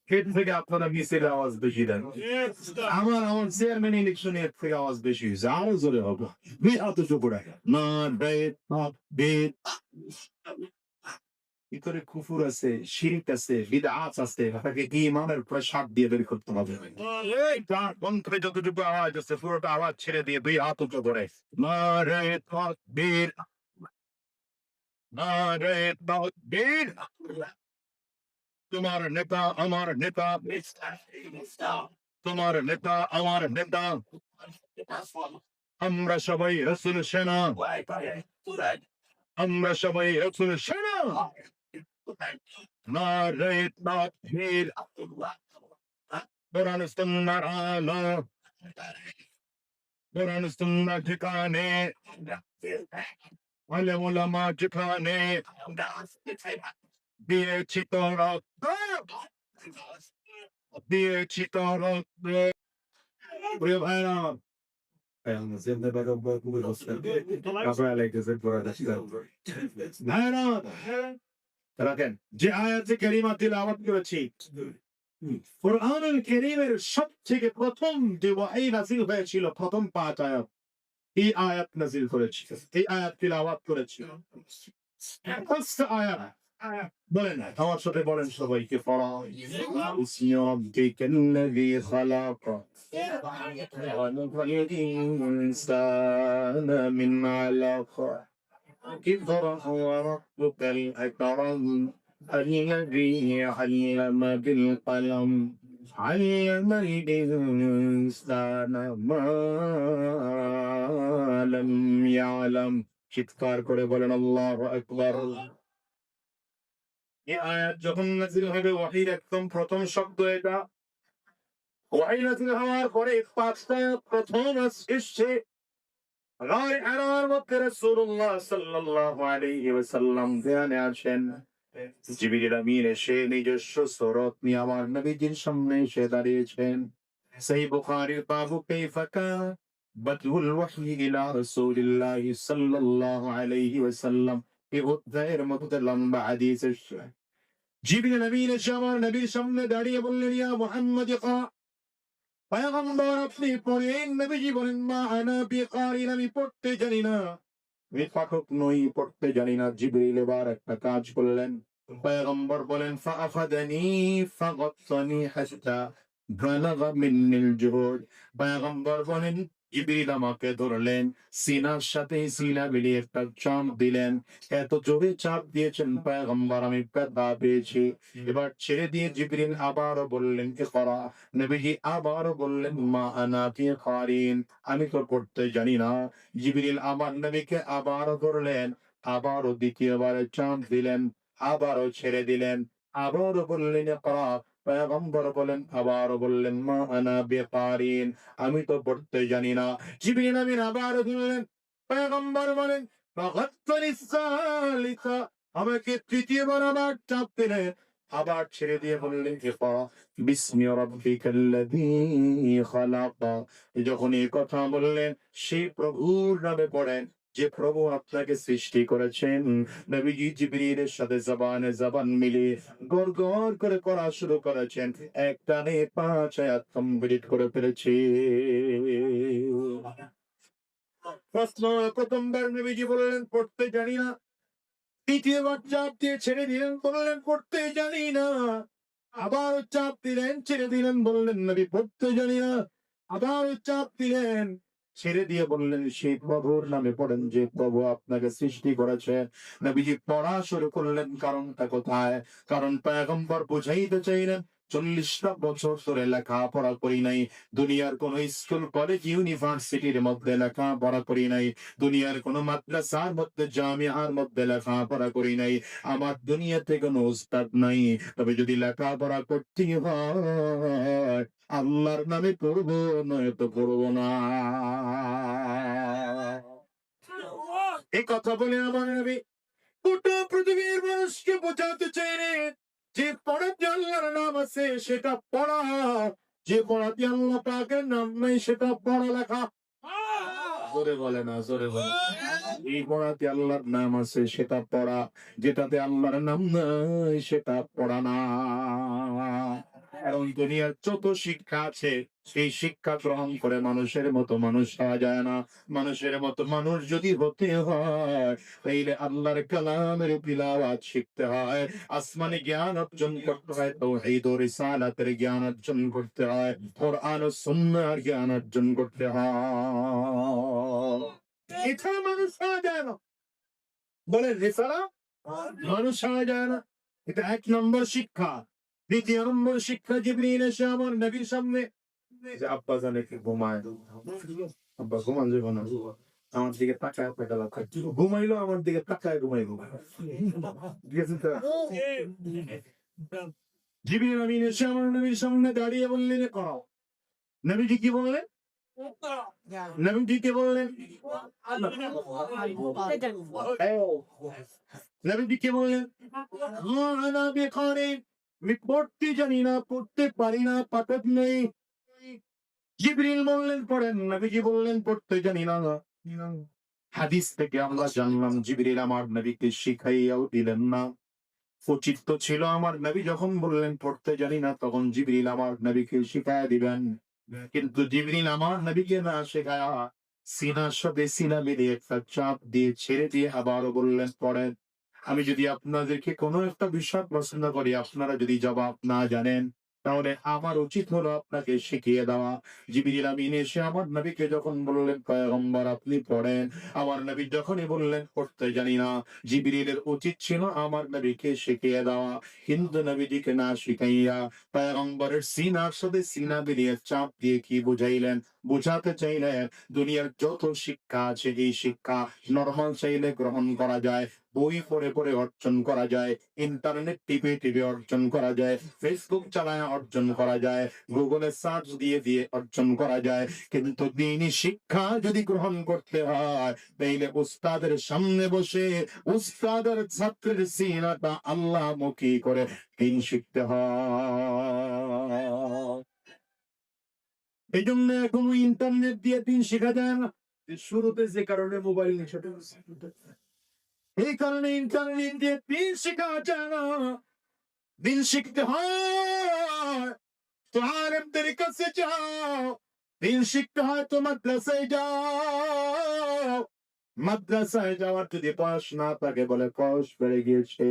হেড থেকে আপনারা মিছিল আওয়াজ বেশি দেন। আমার চেয়ারম্যান ইলেকশনে এর থেকে আওয়াজ বেশি হয়েছে, আরো জোরে হবে। বিহাত চোপড়া না ডাইট নট বেট। ভিতরে কুফুর আছে, শিরক আছে, বিদআত আছে, তাকে ঈমানের প্রসাদ দিয়ে বের করতে হবে। তার কণ্ঠে যতটুকু আওয়াজ আছে, পুরোটা আওয়াজ ছেড়ে দিয়ে দুই হাত উঁচু করে নারে তাকবীর, নারে তাকবীর। তোমার নেতা আমার নেতা, তোমার নেতা আমার নেতা, আমরা সবাই রাসূল সেনা, আমরা সবাই রাসূল সেনা। নারে তাকবীর, কোরআন সুন্নাহর আলো, কোরআন সুন্নাহ যেখানে, আলেম ওলামা যেখানে, দিয়েছি তো রক্ত, দিয়েছি তো রক্ত। প্রিয় ভাইরা, ভাইরা, রাখেন যে আয়াতে কারিমা তিলাওয়াত করেছি, কুরআনুল কারীমের সবথেকে প্রথম যে ওহী নাযিল হয়েছিল, প্রথম ৫ আয়াত, এই আয়াত নাযিল করেছি, এই আয়াত তিলাওয়াত করেছি। পাঁচটা আয়াত বলেন, আমার সাথে বলেন সবাইকে, বিসমি রাব্বিকাল্লাযী খালাক, খালাকাল ইনসানা মিন আলাক, اقرأ وربك الأكرم الذي علم بالقلم علم الإنسان ما لم يعلم। চিৎকার করে বলেন আল্লাহু আকবার। এই আয়াত যখন নাযিল হবে, ওহীর একদম প্রথম শব্দ এটা। ওহী নাযিল হওয়ার পরে পাঁচটা প্রথম এসছে। গায়ে হিরার মধ্যে রাসূলুল্লাহ সাল্লাল্লাহু আলাইহি ওয়াসাল্লাম ধ্যানে আছেন। জিবরিল আমিন এসে নিজস্ব সুরত নিয়ে আমার নবীজির সামনে এসে দাঁড়িয়েছেন। সহিহ বুখারীর বাবু কাইফা কানা বাদউল ওয়াহয়ি ইলা রাসূলিল্লাহি সাল্লাল্লাহু আলাইহি ওয়াসাল্লাম, এই অধ্যায়ের মধ্যে লম্বা হাদিস এসেছে। জিবরিল আমিন এসে আমার নবীর সামনে দাঁড়িয়ে বললেন, ইয়া মুহাম্মদ ইকরা, পয়গম্বর আপনি পড়েন। নবীজি বলেন, মা আনা বিকারিন, আমি পড়তে জানি না, আমি পাঠক নই, পড়তে জানি না। জিবরিল এবার একটা কাজ করলেন। পয়গম্বর বলেন, ফাআখাযানি ফাগাত্তানি হাত্তা বালাগা মিন্নিল জুহুদ। পয়গম্বর বলেন, জিবরিল আমাকে ধরলেন, সিনার সাথে সিনা মিলিয়ে একটা চাপ দিলেন। এত জোরে চাপ দিয়েছেন পয়গম্বর, আমি ব্যথা পেয়েছি। এবার ছেড়ে দিয়ে জিবরিল আবারও বললেন, ইকরা। নবীজি আবারও বললেন, মা আনা বিকারিন, আমি তো পড়তে জানি না। জিবরিল আমার নবীকে আবারও ধরলেন, আবারও দ্বিতীয়বারে চাপ দিলেন, আবারও ছেড়ে দিলেন, আবারও বললেন ইকরা। পয়গম্বর বলেন, আবারও বললেন, মা আনা বিকারিন, আমি তো পড়তে জানি না। জিবরিল আমিন আবারও ধরলেন। পয়গম্বর বলেন, ফাগাত্তানি সালিসা, আমাকে তৃতীয়বার আবার চাপ দিলেন, আবার ছেড়ে দিয়ে বললেন, ইকরা বিসমি রাব্বিকাল্লাযী খালাক। যখন এই কথা বললেন, সেই প্রভুর নামে পড়েন যে প্রভু আপনাকে সৃষ্টি করেছেন। নবীজি জিবরিলের সাথে জবানে জবান মিলিয়ে গড় গড় করে পড়া শুরু করেছেন। একটানে ৫ আয়াত কমপ্লিট করে ফেলেছি। প্রথমবার নবীজি বললেন, পড়তে জানি না। দ্বিতীয়বার চাপ দিয়ে ছেড়ে দিলেন, বললেন, পড়তে জানি না। আবার চাপ দিলেন, ছেড়ে দিলেন, বললেন, নবী পড়তে জানি না। আবার চাপ দিলেন, ছেড়ে দিয়ে বললেন, সেই প্রভুর নামে পড়েন যে প্রভু আপনাকে সৃষ্টি করেছেন। নবীজি পড়া শুরু করলেন। কারণটা কোথায়? কারণ পয়গম্বর বুঝাইতে চাইলেন, ৪০টা বছর ধরে লেখাপড়া করি নাই, দুনিয়ার কোন স্কুল কলেজ ইউনিভার্সিটির মধ্যে লেখাপড়া করি নাই, দুনিয়ার কোন মাদ্রাসার মধ্যে জামিয়ার মধ্যে লেখাপড়া করি নাই, আমার দুনিয়াতে কোনো উস্তাদ নাই। তবে যদি লেখাপড়া করতে হয়, আল্লাহর নামে পড়বো, নয়তো পড়বো না। এই কথা বলে আমার নবী গোটা পৃথিবীর মানুষকে বোঝাতে চাইলেন যে পড়াতে আল্লাহর নাম আছে সেটা পড়া, যে পড়াতে আল্লাহ পাকের নাম নাই সেটা পড়ালেখা। জোরে বলে না, জোরে বলে। এই পড়াতে আল্লাহর নাম আছে সেটা পড়া, যেটাতে আল্লাহর নাম নাই সেটা পড়া না। কারণ দুনিয়ার যত শিক্ষা আছে, সেই শিক্ষা গ্রহণ করে মানুষের মতো মানুষ হওয়া যায় না। মানুষের মতো মানুষ যদি হতে হয়, তাইলে আল্লাহর কালামের তিলাওয়াত শিখতে হয়, আসমানি জ্ঞান অর্জন করতে হয়, তাওহীদ ও রিসালাতের জ্ঞান অর্জন করতে হয়, কোরআন ও সুন্নাহর জ্ঞান অর্জন করতে হয়। এছাড়া মানুষ হওয়া যায় না। বলেন, এছাড়া মানুষ হওয়া যায় না। এটা ১ নম্বর শিক্ষা। দ্বিতীয় নম্বর শিক্ষা, জিবরিল এসে আমার নবীর সামনে, যে আব্বা জানে কি ঘুমায়, আব্বা ঘুমান যাবো না, আমার দিকে তাকায় ঘুমাইলো, আমার দিকে তাকায় ঘুমাইবো। ঠিক আছে তো? জিবরিল আমিন এসে আমার নবীর সামনে দাঁড়িয়ে বললেন করাও। নবীজি কি বললেন? নবীজি কি বললেন? নবীজি কি বললেন? আমি পড়তে জানি না, পড়তে পারি না, পাঠক নেই। জিবরিল বললেন পড়েন, নবীজি বললেন পড়তে জানি না। হাদিস থেকে আমরা জানলাম জিবরিল আমার নবীকে শিখাইয়াও দিলেন না। উচিত তো ছিল আমার নবী যখন বললেন পড়তে জানি না, তখন জিবরিল আমার নবীকে শিখাইয়া দিবেন। কিন্তু জিবরিল আমার নবীকে না শেখায়া সিনার সাথে সিনা মিলিয়ে একটা চাপ দিয়ে ছেড়ে দিয়ে আবারও বললেন পড়েন। আমি যদি আপনাদেরকে কোনো একটা বিষয় প্রশ্ন করি, আপনারা যদি জবাব না জানেন, তাহলে আমার উচিত হলো আপনাকে শিখিয়ে দেওয়া। জিবরিল আমিন এসে আমার নবীকে যখন বললেন পয়গম্বর আপনি পড়েন, আমার নবী যখনই বললেন পড়তে জানি না, জিবরিলের উচিত ছিল আমার নবীকে শিখিয়ে দেওয়া। কিন্তু নবীজিকে না শিখাইয়া পয়গম্বরের সিনার সাথে সিনা মিলিয়ে চাপ দিয়ে কি বুঝাইলেন? বুঝাতে চাইলেন দুনিয়ার যত শিক্ষা আছে, এই শিক্ষা নরমাল চাইলে গ্রহণ করা যায়, বই পড়ে পড়ে অর্জন করা যায়, ইন্টারনেট টিপে টিপে অর্জন করা যায়, ফেসবুক চালায় অর্জন করা যায়, গুগলে সার্চ দিয়ে দিয়ে অর্জন করা যায়। কিন্তু দ্বীনি শিক্ষা যদি গ্রহণ করতে হয়, তাইলে উস্তাদের সামনে বসে উস্তাদের ছাত্রের সিনাটা আল্লাহমুখী করে দিন শিখতে হয়। এই জন্য এখন ইন্টারনেট দিয়ে দিন শেখা যায় না। শুরুতে যে কারণে মোবাইল নিয়ে এই কারণে ইন্টারনেট দিয়ে দিন শেখা যায় না। দিন শিখতে হয় তো আলেমদের কাছে যাও, দিন শিখতে হয় তো মাদ্রাসায় যাও। মাদ্রাসায় যাওয়ার যদি বয়স না থাকে, বলে বয়স বেড়ে গিয়েছে,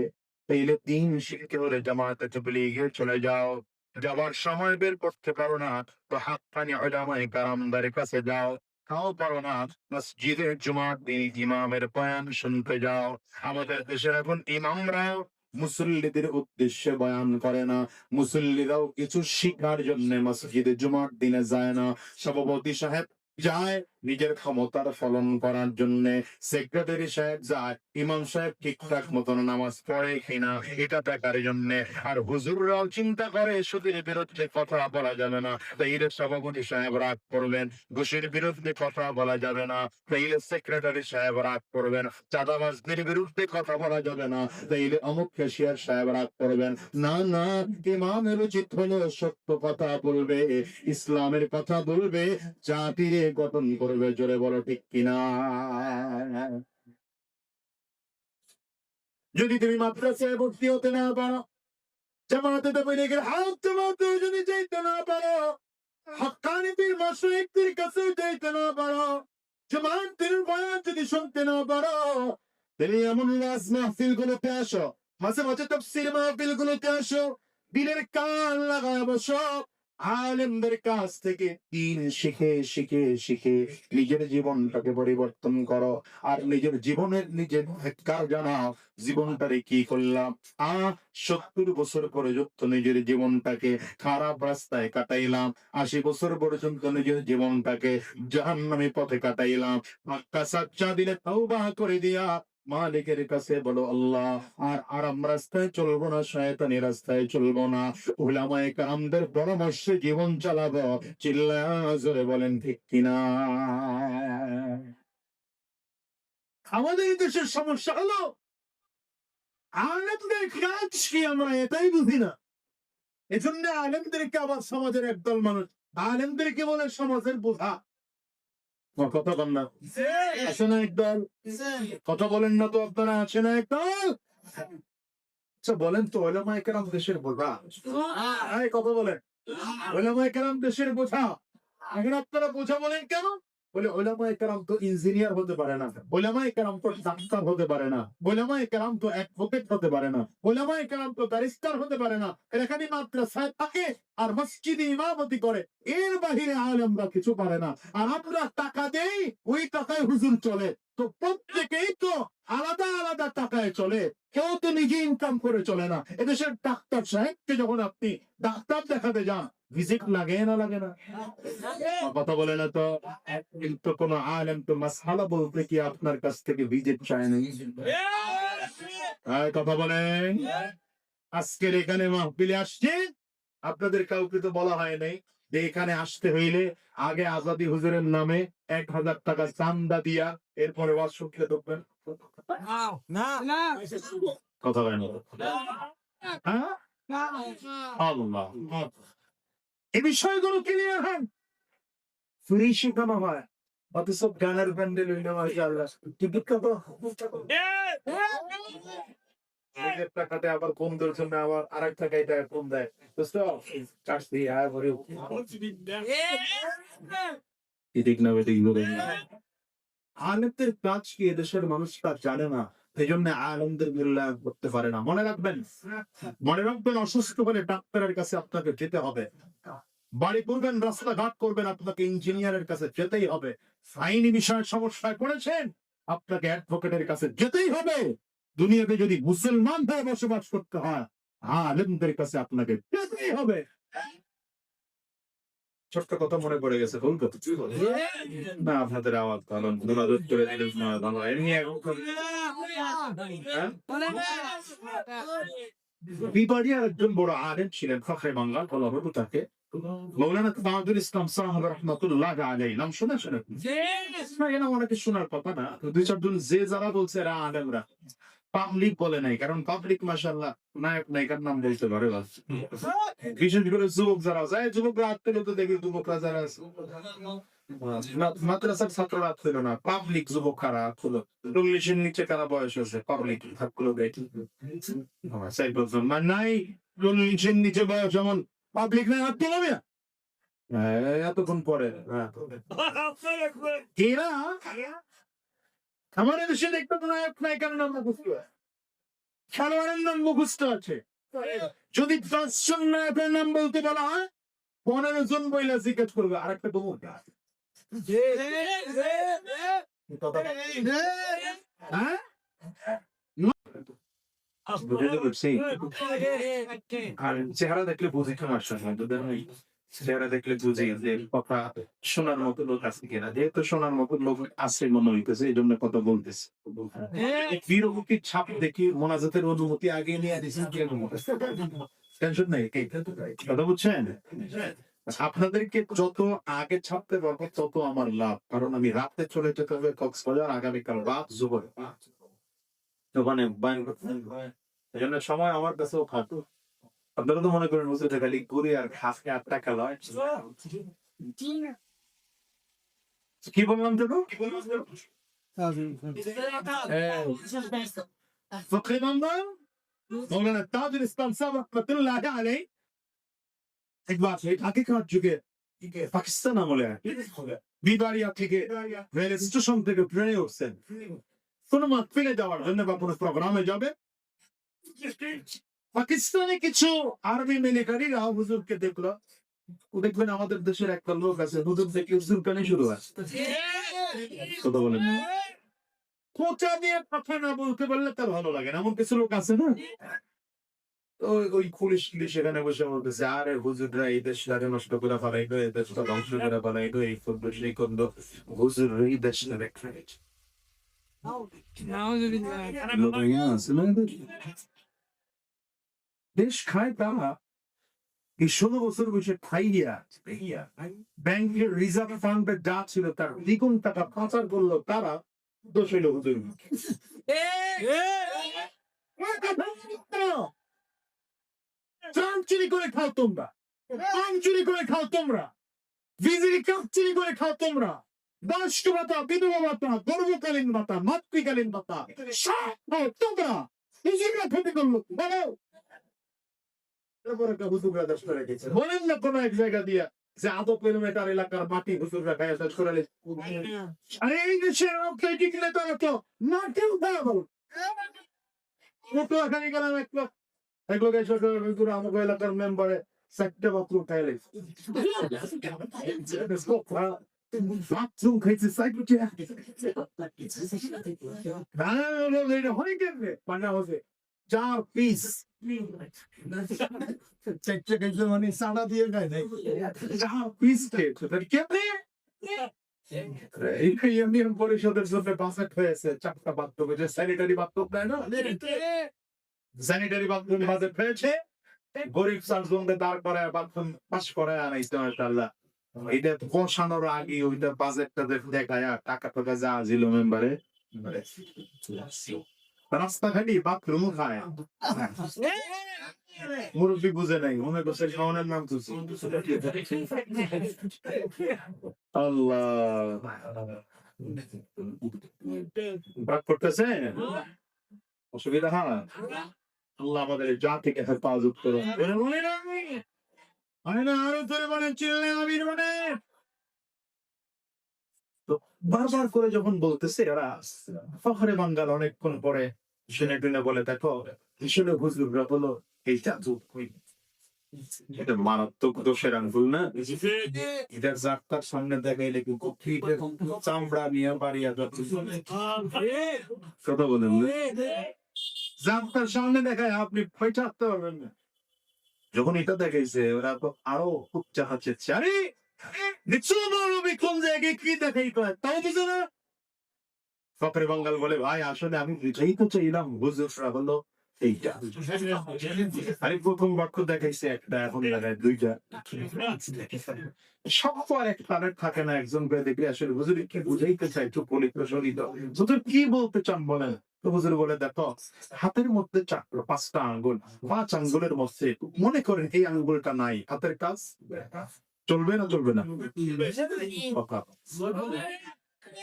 তাইলে দিন শিখতে হলে জামাতে তাবলীগে চলে যাও। যাওয়ার সময় বের করতে পারো না, তো হাক্কানি উলামায়ে কেরামদের কাছে যাও। তাও পারো না, মসজিদে জুমার দিন ইমামের বয়ান শুনতে যাও। আমাদের দেশের এখন ইমামরা মুসল্লিদের উদ্দেশ্যে বয়ান করে না, মুসল্লিরাও কিছু শিখার জন্য মসজিদে জুমার দিনে যায় না। সভাপতি সাহেব যায় নিজের ক্ষমতার ফলন করার জন্য, সেক্রেটারি সাহেব যায় ইমাম সাহেব ঠিকঠাক মতন নামাজ পড়ে কিনা এটা দেখার জন্য, আর হুজুররাও চিন্তা করে সুদের বিরুদ্ধে কথা বলা যাবে না, তাইলে সভাপতি সাহেব রাগ করবেন। ঘুষের বিরুদ্ধে কথা বলা যাবে না, তাইলে সেক্রেটারি সাহেব রাগ করবেন। চাঁদাবাজদের বিরুদ্ধে কথা বলা যাবে না, তাইলে অমুক ক্যাশিয়ার সাহেব রাগ করবেন। না না, ইমামের উচিত হলো সত্য কথা বলবে, ইসলামের কথা বলবে, জাতিরে গঠন করবে। জোরে বলো ঠিক কিনা? যদি তুমি মাদ্রাসায় ভর্তি হতে না পারো, জামাতে তাবলীগের হাত জামাতে যদি যাইতে না পারো, হাক্কানীদের মাশায়েখদের কাছে যাইতে না পারো, জামাতের বয়ান যদি শুনতে না পারো, তাহলে এমন ওয়াজ মাহফিল গুলোতে আসো, মাঝে মাঝে তাফসীর মাহফিল গুলোতে আসো, দিনের কান লাগায় বসো, আলেমদের কাছ থেকে দিন শিখে শিখে শিখে নিজের জীবনটাকে পরিবর্তন করো। আর নিজের জীবনের নিজের ধিক্কার জানাও, জীবনটারে কি করলাম। 70 বছর পর্যন্ত নিজের জীবনটাকে খারাপ রাস্তায় কাটাইলাম, 80 বছর পর্যন্ত নিজের জীবনটাকে জাহান্নামী পথে কাটাইলাম। পাক্কা সাচ্চা দিলে তওবা করে দিয়া মালিকের কাছে বলো আল্লাহ, আর আরাম রাস্তায় চলবো না, শয়তানি রাস্তায় চলবো না, উলামায়ে কেরামদের পরামর্শে জীবন চালাবো। চিল্লায়া জোরে বলেন ঠিক কিনা? আমাদের দেশের সমস্যা হলো আলেমদের কাজ কি আমরা এটাই বুঝি না। এজন্য আলেমদেরকে আবার সমাজের একদল মানুষ আলেমদেরকে বলে সমাজের বোঝা। কথা বল না, আসে না একদল, কথা বলেন না তো আপনারা, আসে না একদল। আচ্ছা বলেন তো, উলামায়ে কেরাম দেশের বোঝা? কথা বলেন, উলামায়ে কেরাম দেশের বোঝা? এখন আপনারা বোঝা বলেন কেন? বলে উলামায়ে কেরাম তো ইঞ্জিনিয়ার হতে পারে না, উলামায়ে কেরাম তো ডাক্তার হতে পারে না, উলামায়ে কেরাম তো অ্যাডভোকেট হতে পারে না, উলামায়ে কেরাম তো ব্যারিস্টার হতে পারে না। এখানে মাদ্রাসায় থাকে আর মসজিদে ইমামতি করে, এর বাহিরে আলেমরা কিছু পারে না। আর আমরা টাকা দেই, ওই টাকায় হুজুর চলে। তো প্রত্যেকেই তো আলাদা আলাদা টাকায় চলে, কেউ তো নিজে ইনকাম করে চলে না। এদেশের ডাক্তার সাহেবকে যখন আপনি ডাক্তার দেখাতে যান, ভিজিট লাগে না লাগে না? কথা বলে না তো। কিন্তু কোন আলেম তো মাসআলা বলতে কি আপনার কাছ থেকে ভিজিট চায় না? কথা বলেন। আজকের এখানে মাহফিলে আসছে, আপনাদের কাউকে তো বলা হয় নাই যে এখানে আসতে হইলে আগে আজাদি হুজুরের নামে 1,000 টাকা চান্দা দিয়া এরপরে ওয়াজ শুনতে ঢুকবেন। কথা বলেন। হ্যাঁ? আল্লাহ। এই বিষয়গুলো ক্লিয়ার হন। ফ্রি শেখানো হয়। অথচ গানের প্যান্ডেল হইলে মাশাআল্লাহ টিকিট কত? নিজের টাকাতে আবার বন্ধুর জন্য আবার আরেক টাকায় টাকা কম দেয়। বুঝছো? চার্জ দিয়ে আয় ভরে। ঠিক না বেঠিক বলে। আলেমদের কাজ কি এদেশের মানুষ তা জানে না। এই জন্য আলেমদের মূল্যায়ন করতে পারে না। মনে রাখবেন, মনে রাখবেন, অসুস্থ হলে ডাক্তারের কাছে আপনাকে যেতে হবে। বাড়ি করবেন, রাস্তাঘাট করবেন, আপনাকে ইঞ্জিনিয়ারের কাছে যেতেই হবে। আইনি বিষয়ে সমস্যায় পড়েছেন, আপনাকে অ্যাডভোকেটের কাছে যেতেই হবে। দুনিয়াতে যদি মুসলমান হয়ে বসবাস করতে হয়, আলেমদের কাছে আপনাকে যেতেই হবে। ছোট্ট কথা মনে পড়ে গেছে, বলবো না? আপনাদের আওয়াজ ভালো, মনোযোগ করে দিলেন না, ভালো। এমনি এখন বিবাড়িয়ার একজন বড় আলেম ছিলেন, ফখরে বাংলা বলা হতো তাকে। মৌলানা তাজুল ইসলাম সাহেব রহমাতুল্লাহ আলাইহি, নাম শুনেছেন? না, অনেকে শোনার কথা না। দুই চারজন যে যারা বলছে এরা আলেমরা, পাবলিক বলে নাই, কারণ পাবলিক মাশাআল্লাহ নায়ক নায়িকার নাম বলতে পারে। বিশেষ করে যুবক যারা যায়, যুবকরা আত্মের তো দেখি, যুবকরা যারা মাদ্রাসার ছাত্ররা ছিল না, পাবলিক যুবক কারা ছিল, 40-এর নিচে কারা বয়স আছে পাবলিক থাকলো নাই, 40-এর নিচে বয়স যেমন পাবলিক নাই, হাত তুলবে এতক্ষণ পরে। এরা আমাদের দেশে দেখতে তো নায়ক নায়িকার নাম মুখস্থ, খেলোয়াড়ের নাম মুখস্থ আছে। যদি 10 জন নায়কের নাম বলতে বলা হয়, 15 জন মহিলা জিজ্ঞেস করবে আরেকটা বউ। আর চেহারা দেখলে বুঝি তোমার সঙ্গে, চেহারা দেখলে বুঝি যে কথা শোনার মতো লোক আছে কিনা। যেহেতু শোনার মতো লোক আছে মনে হইতেছে, এই জন্য কথা বলতেছে। বিরক্তির ছাপ দেখি মোনাজাতের অনুমতি আগে নিয়ে দিচ্ছেন, টেনশন নাই, কথা বুঝছেন? আপনাদেরকে যত আগে ছাপতে পারবো তত আমার লাভ, কারণ আমি রাতে চলে যেতে হবে কক্সবাজার, আগামীকাল রাত জোহরে ওখানে বয়ান করতে হবে। এই জন্য সময় আমার কাছেও খাটো। আপনারা তো মনে করেন বুঝতে খালি ঘুরে আর খাসকে 8 টাকা লয়। কি বললাম তো? ফখরে বাংলা মৌলানা তাজুল ইসলাম সাহেব রহমাতুল্লাহ আলাইহি একবার আগেকার যুগে পাকিস্তান আমলে বিবাড়িয়া থেকে রেল স্টেশন থেকে ট্রেনে উঠছেন কোন মাহফিলে যাওয়ার জন্য বা কোন প্রোগ্রামে যাবে। পাকিস্তানে কিছু আর্মি মিলিটারিরা হুজুরকে দেখলো। দেখবেন আমাদের দেশের একটা লোক আছে, হুজুর দেখলে হুজুর কানে শুরু আছে, কথা বলেন। কোচা দিয়ে কথা না বলতে পারলে তার ভালো লাগে না, এমন কিছু লোক আছে না? ওই পুলিশ সেখানে বসে বলতেছে, আরে হুজুররা এই দেশটাকে নষ্ট করে ফেলাইলো, এই দেশটা ধ্বংস করে ফেলাইলো, এই করলো সেই করলো, হুজুর এই দেশটা দেশ খায় তারা এই 16 বছর বসে খাইয়া ব্যাংকের রিজার্ভ ফান্ডে যা ছিল তার দ্বিগুণ টাকা পাচার করলো তারা, দোষ হইল হুজুর। চুরি করে খাও তোমরা, আম চুরি করে খাও তোমরা, বিজলি কাপ চুরি করে খাও তোমরা, বয়স্ক ভাতা, বিধবা ভাতা, গর্ভকালীন ভাতা, মাতৃকালীন ভাতা সব তোমরা নিজেরা খেতে করলো। বলেন না কোন এক জায়গা দিয়া যে আধা কিলোমিটার এলাকার মাটি হুজুররা খায় শেষ করে আরে এই দেশের রাজনৈতিক নেতারা তো মাটিও খায় বল। এখানে গেলাম এক লোক এসে আমাকে এলাকার মেম্বারে 4টা বাথরুম খাইলে বাথরুম খাইছে পানা হচ্ছে 4 পিস মানে সাদা দিয়ে খায় নাই। 4 পিস খেয়েছে তাহলে কেমনে এই ইউনিয়ন পরিষদের জন্য বাজেট হয়েছে 4টা বাথরুম, যে স্যানিটারি বাথরুম দেয় না, স্যানিটারি বাথরুম বাজেট হয়েছে, গরিব চারজনকে দাঁড় করে বাথরুম পাস করে আনাইছে মাশাআল্লাহ। এটা বসানোর আগে ওইটা বাজেটটা দেখায় টাকা টাকা যা ছিল মেম্বারে রাস্তাঘাটি বাথরুম খায়। মুরব্বী বুঝে নাই, মনে করছে শাওনের নাম তুলছে। আল্লাহ রাগ করতেছে, অসুবিধা হয়। আল্লাহ আমাদের জাতিকে হেফাজত করুন। আরো ধরে বলেন চিল্লে আমির বলে। তো বারবার করে যখন বলতেছে ওরা ফখরে বাঙ্গাল, অনেকক্ষণ পরে শুনে টুনে বলে দেখো আসলে হুজুররা বলো এইটা এটা মারাত্মক দোষের আঙ্গুল না, এটা ডাক্তার সামনে দেখাইলে কিন্তু চামড়া নিয়ে বাড়িয়া যাচ্ছে। কথা বলেন ডাক্তার সামনে দেখায় আপনি পয়সা আসতে পারবেন না। যখন এটা দেখাইছে ওরা তো আরো খুব চাহাচ্ছে, আরে কোন জায়গায় কি দেখাই তাও বুঝে না। ফখরে বাঙ্গাল বলে ভাই আসলে আমি বুঝাই তো চাইলাম হুজুররা হলো এইটা। আরে প্রথম বাক্য দেখাইছে একটা, এখন দেখায় দুইটা। সব তো আর এক প্ল্যানেট থাকে না, একজন দেখলে আসলে হুজুর কি বুঝাইতে চাই একটু পরিপ্রচলিত হুজুর কি বলতে চান বলেন। তো হুজুর বলে দেখো হাতের মধ্যে 5টা আঙ্গুল, 5 আঙ্গুলের মধ্যে মনে করেন এই আঙ্গুলটা নাই, হাতের কাজ চলবে না চলবে না?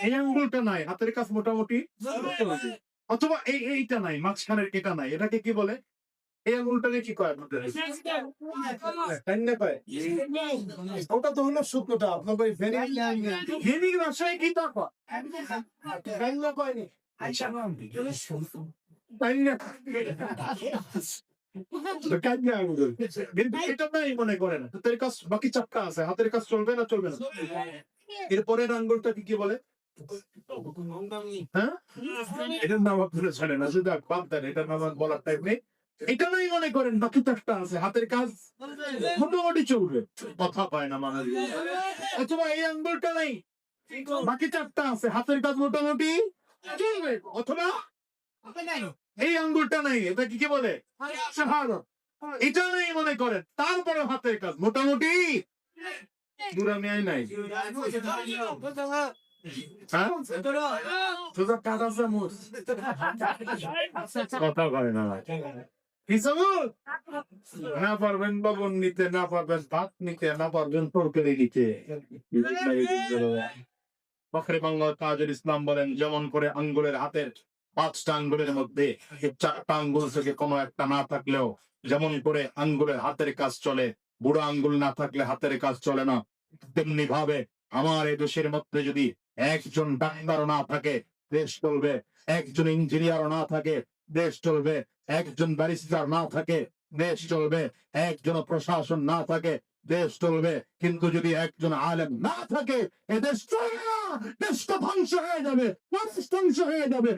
এই আঙ্গুলটা নাই, হাতের কাজ মোটামুটি, অথবা এইটা নাই, মাঝখানের এটা নাই, এটাকে কি বলে? এই আঙ্গুলটাকে কি কয় আপনাদের? ওটা তো হলো শুকনোটা, আপনার ওই ভেনির ভাষায় কি তা কয়? কয়নি। এটা নাই মনে করেন, হাতের কাজ বাকি 4টা আছে, হাতের কাজ চলবে না চলবে না? এরপরের আঙ্গুলটাকে কি বলে? হ্যাঁ, এটার নাম আপনারা জানেন না, শুধু বাদ দেন, এটার নাম বলার টাইপ নেই। এটা নাই মনে করেন বাকি 4টা আছে, হাতের কাজ মোটামুটি চলবে, কথা পায় না মানুষ। অথবা এই আঙ্গুলটা নাই, বাকি 4টা আছে, হাতের কাজ মোটামুটি চলবে, অথবা এই আঙ্গুলটা নাই, এটা কি বলে? শাহাদাত। এটা নেই মনে করেন, তারপরে হাতের কাজ মোটামুটি দুরামি নাই। কথা কয় না, না পারবেন বাবন নিতে, না পারবেন ভাত নিতে, না পারবেন তরকারি নিতে। ফখরে বাংলা তাজুল ইসলাম বলেন যেমন করে আঙ্গুলের হাতের 5টা আঙ্গুলের মধ্যে 4টা আঙ্গুল থেকে কোনো একটা না থাকলেও যেমন করে আঙ্গুলের হাতের কাজ চলে, বুড়ো আঙ্গুল না থাকলে হাতের কাজ চলে না, তেমনি ভাবে আমার এই দেশের মধ্যে যদি একজন ডাক্তার না থাকে দেশ চলবে, একজন ইঞ্জিনিয়ার না থাকে দেশ চলবে, একজন ব্যারিস্টার না থাকে দেশ চলবে, একজন প্রশাসন না থাকে দেশ চলবে, কিন্তু যদি একজন আলেম না থাকে এ দেশ চলবে না, দেশটা ধ্বংস হয়ে যাবে, মানুষ ধ্বংস হয়ে যাবে।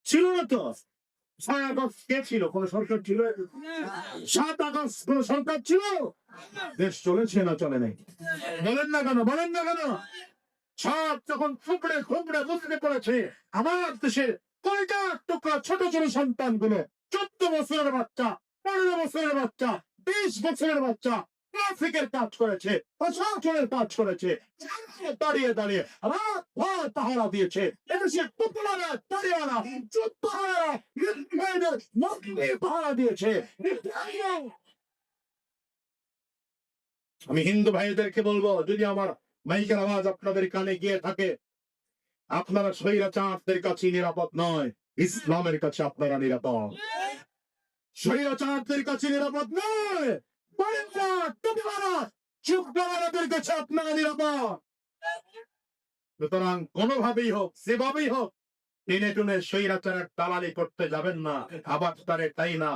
ছিল না তো 6 আগস্ট কে ছিল? কোন সরকার ছিল? 7 আগস্ট কোন সরকার ছিল? দেশ চলেছে না চলে নাই? বলেন না কেন, বলেন না কেন? সব যখন টুকরে টুকরে বুঝতে পড়েছে আমার দেশের কয়টা টুকরা ছোট ছোট সন্তান গুলো 14 বছরের বাচ্চা, 15 বছরের বাচ্চা, 20 বছরের বাচ্চা ট্রাফিকের কাজ করেছে, প্রশাসনের কাজ করেছে, দাঁড়িয়ে দাঁড়িয়ে রাত ভর পাহারা দিয়েছে, এদেশের পুতুলারা দাঁড়িয়েরা যুদ্ধহারা পাহারা দিয়েছে। আমি হিন্দু ভাইদেরকে বলবো, যদি আমার মাইকের আওয়াজ আপনাদের কানে গিয়ে থাকে, আপনারা স্বৈরাচারদের কাছে নিরাপদ নয়, ইসলামের কাছে আপনারা নিরাপদ। স্বৈরাচারদের কাছে নিরাপদ নয়, চুপদারদের কাছে আপনারা নিরাপদ। সুতরাং কোনোভাবেই হোক, যেভাবেই হোক, টেনে টুনে স্বৈরাচারের দালালি করতে যাবেন না, আবার তারে তাই না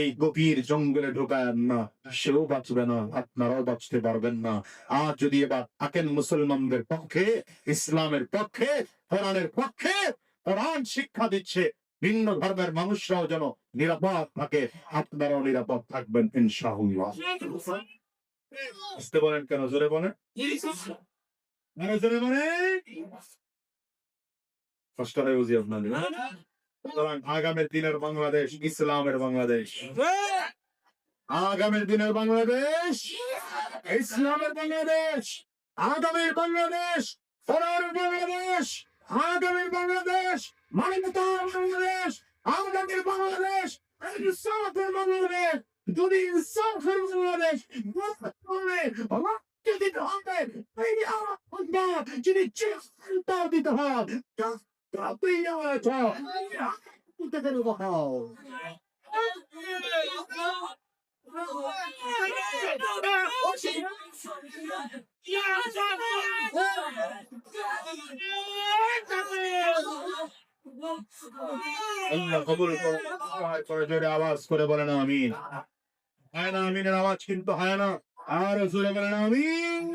এই গভীর জঙ্গলে ঢোকায়েন না, সেও বাঁচবে না, আপনারাও বাঁচতে পারবেন না। আর যদি এবার থাকেন মুসলমানদের পক্ষে, ইসলামের পক্ষে, কোরআনের পক্ষে, কোরআন শিক্ষা দিচ্ছে ভিন্ন ধর্মের মানুষরাও যেন নিরাপদ থাকে, আপনারাও নিরাপদ থাকবেন ইনশাআল্লাহ। বুঝতে বলেন কেন? জোরে বলেন, আরো জোরে বলেন। কষ্ট হয়ে বুঝি আপনাদের। সুতরাং আগামীর দিনের বাংলাদেশ ইসলামের বাংলাদেশ, আগামীর দিনের বাংলাদেশ ইসলামের বাংলাদেশ, আগামীর বাংলাদেশ কোরআনের বাংলাদেশ, আগামীর বাংলাদেশ মানবতার বাংলাদেশ, আগামীর বাংলাদেশ ইনসাফের বাংলাদেশ। যদি ইনসাফের বাংলাদেশ দিতে হবে, যদি চিন্তা দিতে হবে, আল্লাহ কবুল করুন। করে জোরে আওয়াজ করে বলেন আমিন। হয় না আমিনের আওয়াজ কিন্তু হয় না, আর জোরে বলেন আমিন।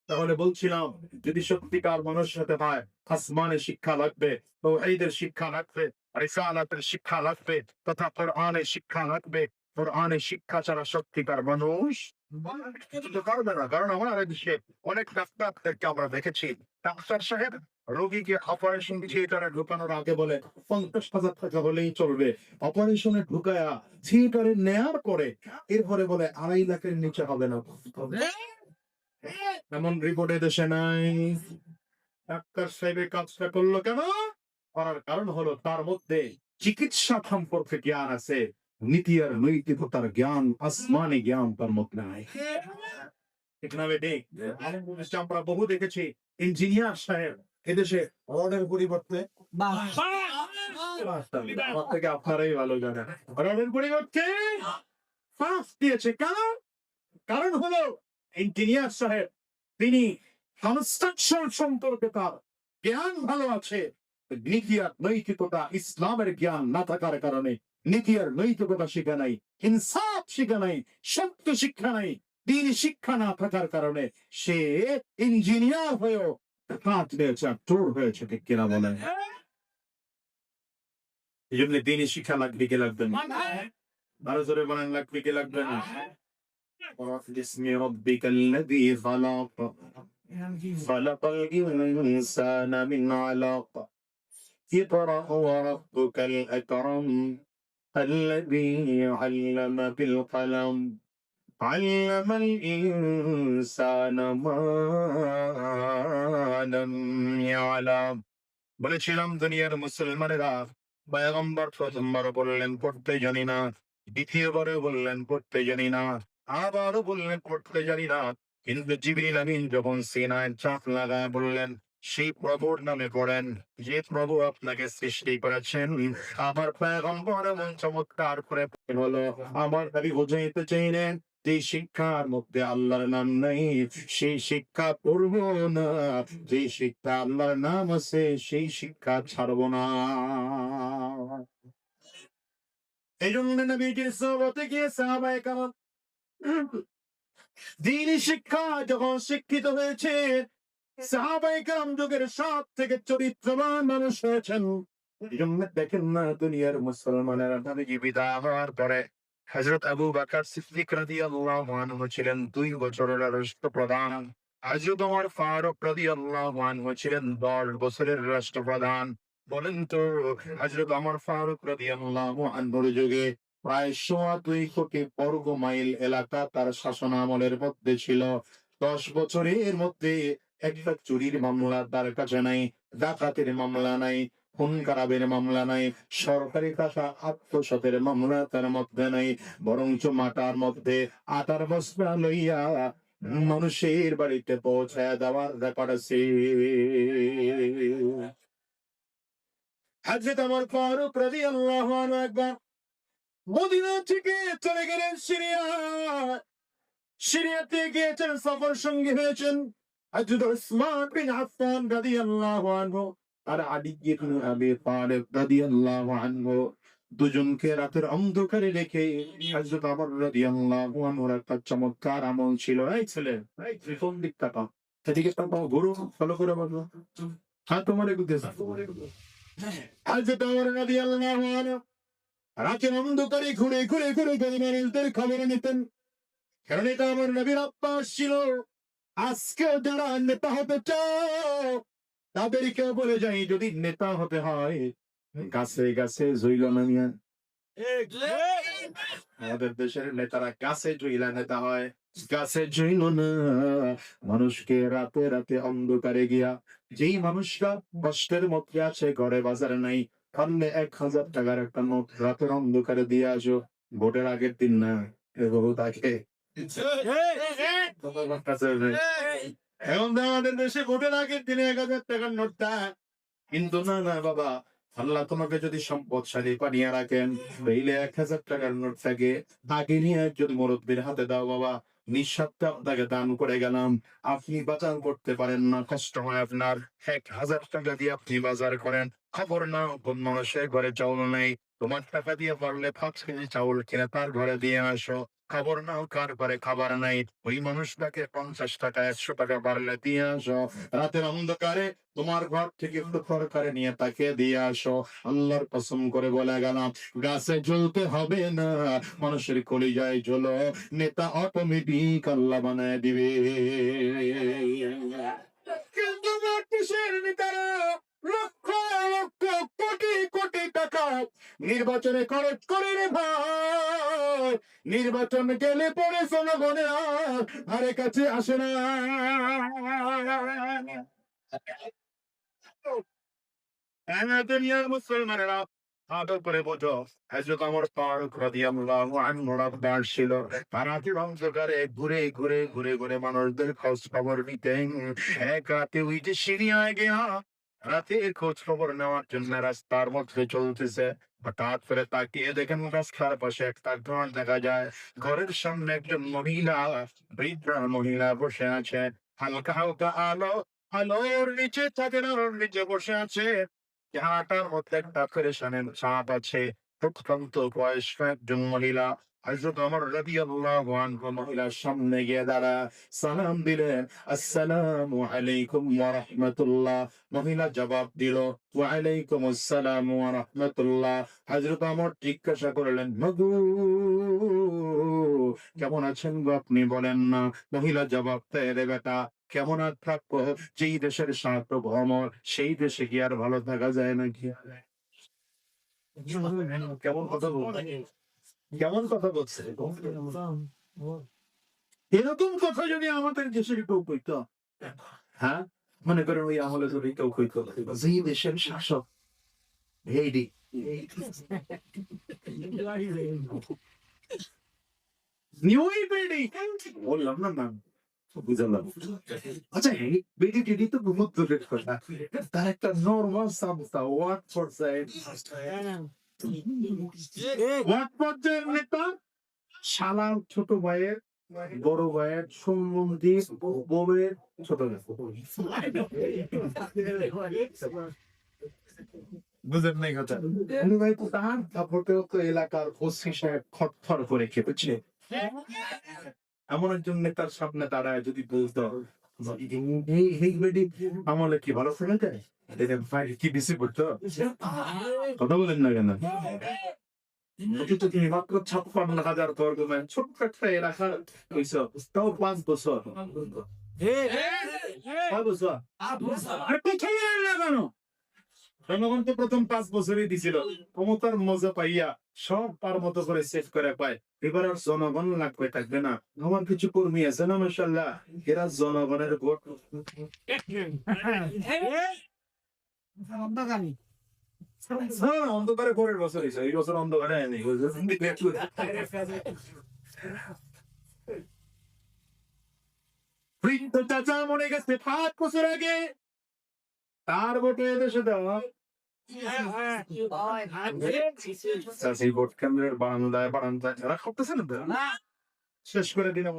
তাহলে বলছিলাম, যদি সত্যিকার মানুষ হতে হয়, আসমানের শিক্ষা লাগবে, তাওহীদের শিক্ষা লাগবে, রিসালাতের শিক্ষা লাগবে, তথা কোরআনের শিক্ষা লাগবে। কোরআনের শিক্ষা ছাড়া সত্যিকার মানুষ কিছু পারবে না। কারণ আমাদের দেশে অনেক ডাক্তারদেরকে আমরা দেখেছি, ডাক্তার সাহেব রোগীকে অপারেশন থিয়েটারে ঢুকানোর আগে বলে 50,000 টাকা হলেই চলবে। অপারেশনে ঢুকায়া থিয়েটারে নেয়ার পরে এরপরে বলে 2.5 লাখের নিচে হবে না। এমন রিপোর্টে দেশে নাই। ডাক্তার সাহেবের কাজটা করলো কেন? করার কারণ হলো তার মধ্যে চিকিৎসা সম্পর্কে জ্ঞান আছে, নীতি আর নৈতিকতার জ্ঞান, আসমানি জ্ঞান তার মধ্যে নাই। ঠিক না বেটে? আমরা বহু দেখেছি ইঞ্জিনিয়ার সাহেব এদেশে রডের পরিবর্তে আমার থেকে আপনারাই ভালো জানেন, রডের পরিবর্তে ফাঁস দিয়েছে। কেন? কারণ হলো ইঞ্জিনিয়ার সাহেব তিনি কনস্ট্রাকশন সম্পর্কে তার জ্ঞান ভালো আছে, নীতি আর নৈতিকতা ইসলামের জ্ঞান না থাকার কারণে নীতি আর নৈতিকতা শিখা নাই, ইনসাফ শিখা নাই, সত্য শিক্ষা নাই, দিন শিক্ষা না থাকার কারণে সে ইঞ্জিনিয়ার হয়েও কাজ পেয়েছে, চোর হয়েছে। ঠিক কিনা বলেন? এই জন্য দিনই শিক্ষা লাগবে কি লাগবে না? আরো জোরে বলেন, লাগবে কি লাগবে না? بسم ربك الذي خلق خلق الإنسان من علق اقرأ وربك الأكرم الذي علم بالقلم علم الإنسان ما لم يعلم। বলেছিলাম দুনিয়ার মুসলমানেরা পয়গম্বর প্রথমবার বললেন পড়তে জানি না, দ্বিতীয়বারে বললেন পড়তে জানি না, আবারও বললেন পড়তে জানি না। কিন্তু জিবরিল আমিন যখন সিনায় চাপ লাগায় বললেন, সেই প্রভুর নামে পড়েন যে প্রভু আপনাকে সৃষ্টি করেছেন। আমার পয়গম্বর এমন চমৎকার করে হলো, আমার নবী বুঝাইতে চাইলেন যে শিক্ষার মধ্যে আল্লাহর নাম নাই সেই শিক্ষা পড়বো না, যে শিক্ষা আল্লাহর নাম আছে সেই শিক্ষা ছাড়বো না। এই জন্য নবীজির সোহবতে গিয়ে সাহাবায়ে কেরাম দ্বীনি শিক্ষা যখন শিক্ষিত হয়েছে, সাহাবায়ে কেরাম যুগের সব থেকে চরিত্রবান মানুষ হয়েছেন। এই জন্য দেখেন না দুনিয়ার মুসলমানেরা নবীজি বিদায় হওয়ার পরে হযরত আবু বকর সিদ্দিক রাদিয়াল্লাহু আনহু ছিলেন 2 বছরের রাষ্ট্রপ্রধান, হযরত ওমর ফারুক রাদিয়াল্লাহু আনহু ছিলেন 10 বছরের রাষ্ট্রপ্রধান। বলেন তো হযরত ওমর ফারুক রাদিয়াল্লাহু আনহুর যুগে প্রায় 2.5 কোটি বর্গ মাইল এলাকা তার শাসন আমলের মধ্যে ছিল। 10 বছরের মধ্যে একটা চুরির মামলা তার কাছে নাই, ডাকাতের মামলা নাই, খুন খারাপের মামলা নাই, সরকারি টাকা আত্মসাতের মামলা তার মধ্যে নাই, বরঞ্চ মাটার মধ্যে আটার বস্তা লইয়া মানুষের বাড়িতে পৌঁছায় দেওয়ার ব্যাপার আছে। হযরত ওমর ফারুক রাদিয়াল্লাহু আনহু একবার মদিনা থেকে চলে গেলেন সিরিয়া, সিরিয়াতে গিয়েছেন, সফর সঙ্গী হয়েছেন হযরত উসমান বিন আফফান রাদিয়াল্লাহু আনহু আর আলী ইবনে আবি তালিব রাদিয়াল্লাহু আনহু। দুজনকে রাতের অন্ধকারে রেখে হযরত ওমর রাদিয়াল্লাহু আনহুর একটা চমৎকার আমল ছিল। এই ছেলে, এই তুই কোন দিক তাকাও, এদিকে তাকাও, ঘুরো, ভালো করে বলো। হ্যাঁ, তোমার এগুতে হযরত ওমর রাদিয়াল্লাহু আনহু রাতের অন্ধকারে ঘুরে ঘুরে ঘুরে ঘুরে মানুষদের খবর নিতেন। কারণ এটা আমার নবীর অভ্যাস ছিল। আজকে যারা নেতা হতে চাও তাদেরকে বলে যাই, যদি নেতা হতে হয় গাছে গাছে জইল না মিয়া। আমাদের দেশের নেতারা গাছে জইলা নেতা হয়, গাছে জইল না। মানুষকে রাতে রাতে অন্ধকারে গিয়া, যেই মানুষটা কষ্টের মধ্যে আছে, ঘরে বাজারে নাই, পারলে 1,000 টাকার একটা নোট রাতের অন্ধকারে দিয়ে আসো। ভোটের আগের দিন না, এভাবে তাকে এখন তো আমাদের দেশে ভোটের আগের দিনে 1,000 টাকার নোটটা। কিন্তু না না বাবা, আল্লাহ তোমাকে যদি সম্পদশালী বানিয়ে রাখেন, তাইলে 1,000 টাকার নোট থাকে আগে নিয়ে একজন মুরব্বীর হাতে দাও বাবা, নিঃস্বার্থে আপনাকে দান করে গেলাম। আপনি বাজার করতে পারেন না, কষ্ট হয় আপনার, 1,000 টাকা দিয়ে আপনি বাজার করেন। খবর নাও কোন মানুষের ঘরে চাউল নেই, তোমার টাকা দিয়ে পারলে 5 কেজি চাউল কিনে তার ঘরে দিয়ে আসো। খবর নাও কার ঘরে খাবার নাই, ওই মানুষটাকে 50 টাকা 100 টাকা পারলে দিয়ে আসো। রাতের অন্ধকারে তোমার ঘর থেকে একটু তরকারি নিয়ে তাকে দিয়ে আসো। আল্লাহর কসম করে বলে গেলাম, গাছে জ্বলতে হবে না, মানুষের কলিজায় জ্বলো, নেতা অটোমেটিক আল্লাহ বানায় দিবে। কিন্তু দেশের নেতারা লক্ষ লক্ষ কোটি কোটি টাকা নির্বাচনে খরচ করে রে ভাই, নির্বাচন গেলে পরে জনগণের আর ধারে কাছে আসে না। দুনিয়ার মুসলমানেরা ভালো করে বোঝো, হযরত ওমর ফারুক রাদিয়াল্লাহু আনহুর আব্বার ছিল, রাতের অন্ধকারে ঘুরে ঘুরে ঘুরে ঘুরে মানুষদের খোঁজ খবর নিতেন। এক রাতে ওই যে সিরিয়ায় গিয়া রাতের খোঁজ খবর নেওয়ার জন্য রাস্তার মধ্যে চলতেছে, হঠাৎ করে তাকিয়ে দেখেন রাস্তার পাশে একটা ঘর দেখা যায়। ঘরের সামনে একজন মহিলা, বৃদ্ধা মহিলা বসে আছে। হালকা হালকা আলো, আলোর নিচে, চাঁদের আলোর নিচে বসে আছে। চেহারাটার মধ্যে একটা পেরেশানের ছাপ আছে। অত্যন্ত বয়স্ক একজন মহিলা। হযরত ওমর রাদিয়াল্লাহু আনহু মহিলার সামনে গিয়ে দাঁড়া সালাম দিলেন, আসসালামু আলাইকুম ওয়া রাহমাতুল্লাহ। মহিলা জবাব দিল, ওয়া আলাইকুম আসসালাম ওয়া রাহমাতুল্লাহ। হযরত ওমর জিজ্ঞাসা করলেন, মাগো কেমন আছেন গো আপনি, বলেন না। মহিলা জবাব দেয়, রে বেটা, কেমন আর থাকবো, যেই দেশের সার্বভৌম সেই দেশে কি আর ভালো থাকা যায় নাকি? কেমন কথা বলছে, কেমন কথা বলছে। এরকম কথা যদি আমাদের দেশের কেউ কইতো, হ্যাঁ, মনে করেন ওই আমলে যদি কেউ কইতো, যেই দেশের শাসক হেইডি, নিউই বেডি, বললাম না নাম, বুঝলাম। আচ্ছা, এই বেডি টেডি তো বহুত দূরের কথা, তার একটা নরমাল সাবস্তা ওয়াট করছে, ওয়াট পর্যায়ের নেতা, শালার ছোট ভাইয়ের বড় ভাইয়ের সম্বন্ধী বউয়ের ছোট ভাই। বুঝেন নাই কথা, ভাই তো তার সাপোর্টে তো এলাকার ওসি সাহেব খটখট করে খেপেছে। এমন একজন নেতার সামনে দাঁড়ায় যদি বলতো, এই বেডি আমলে কি ভালো শোনা যায়, ভাই কি বেশি পড়তো, কথা বলেন না কেন? অথচ তুমি মাত্র 56,000 বর্গ মাইল ছোট্ট একটা এলাকা হইছ, তাও 5 বছর। 5 বছর আর পেছনে না কেন? জনগণ তো প্রথম 5 বছরই দিছিল, ক্ষমতার মজা পাইয়া সব পার মতো করে সেভ করে পায়। এবার আর জনগণ লাগবে থাকবে না। আমার কিছু কর্মী আছে না মাশাআল্লাহ, এরা জনগণের ভোট অন্ধকারে পরের বছর হয়েছে, এই বছর অন্ধকারে হয়নি। বৃদ্ধ চাচা মনে গেছে 5 বছর আগে, তার ভোটে এদেশে দেওয়া। চাষি ভোট কেন্দ্রের বারান্দায় বারান্দায় যারা করতেছেন শেষ করে দিলাম।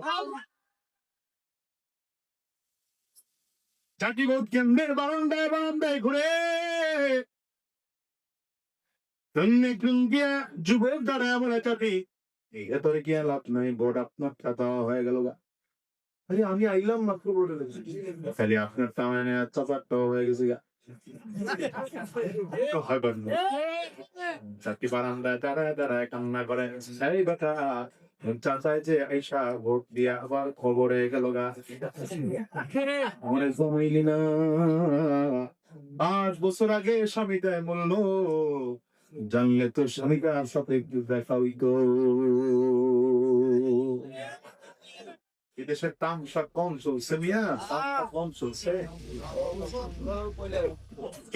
চাষি ভোট কেন্দ্রের বারান্দায় বারান্দায় ঘুরে তুমি গিয়া যুবক দাঁড়ায় বলে চাপি এই তোরে গিয়া লাভ নাই, বোর্ড আপনার টাকা হয়ে গেল গা। আরে আমি আইলাম মাত্র বোর্ডে খালি আপনার টাকা চাপারটা হয়ে গেছে গা। চাকরি বারান্দায় দাঁড়ায় দাঁড়ায় কান্না করে, এই বেটা চাচাই যে আইসা ভোট দিয়া আবার খবরে গেল গা। মনে জমাইলি না 5 বছর আগে স্বামীটাই বললো, জানলে তো স্বামীটার সাথে একটু দেখা হইতো। এদেশের তামসা কম চলছে মিয়া, তামসা কম চলছে।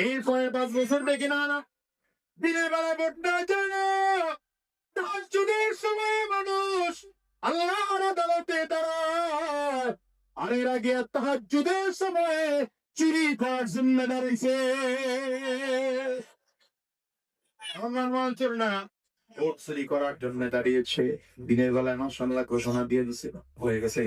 এরপরে 5 বছর বেগে না দিনের বেলা ভোট দেওয়া যায় না। তাহাজ্জুদের সময়ে মানুষ আল্লাহর আদালতে দাঁড়ায়, আর এর আগে তাহাজ্জুদের সময়ে চুরি করার জন্য দাঁড়িয়েছে। আমার মঞ্চের না ভোট চুরি করার জন্য দাঁড়িয়েছে, দিনের বেলায় মাশাআল্লাহ ঘোষণা দিয়ে দিছে হয়ে গেছে।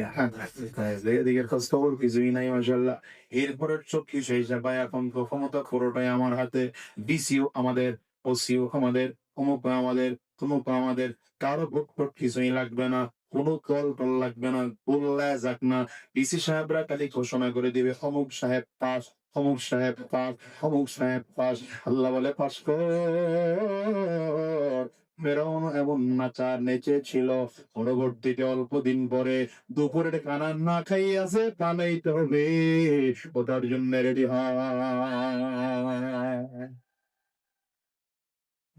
এদিকের খোঁজ খবর কিছুই নাই মাশাআল্লাহ। এরপরের চোখি সেই হিসাবে এখন ক্ষমতা পুরোটাই আমার হাতে। ডিসিও আমাদের, ওসিও আমাদের, অমুক আমাদের, তমুক আমাদের। কারো ভোট টোট কিছুই লাগবে না, কোনো কল টল লাগবে না, বললে যাক না। ডিসি সাহেবরা খালি ঘোষণা করে দিবে অমুক সাহেব পাস, অমুক সাহেব পাস, অমুক সাহেব পাস। আল্লাহ বলে পাস কর। ফেরাউন এমন নাচার নেচেছিল, পরবর্তীতে অল্প দিন পরে দুপুরের খানা না খাই আছে, পালাইতে হবে, ওটার জন্য রেডি হয়।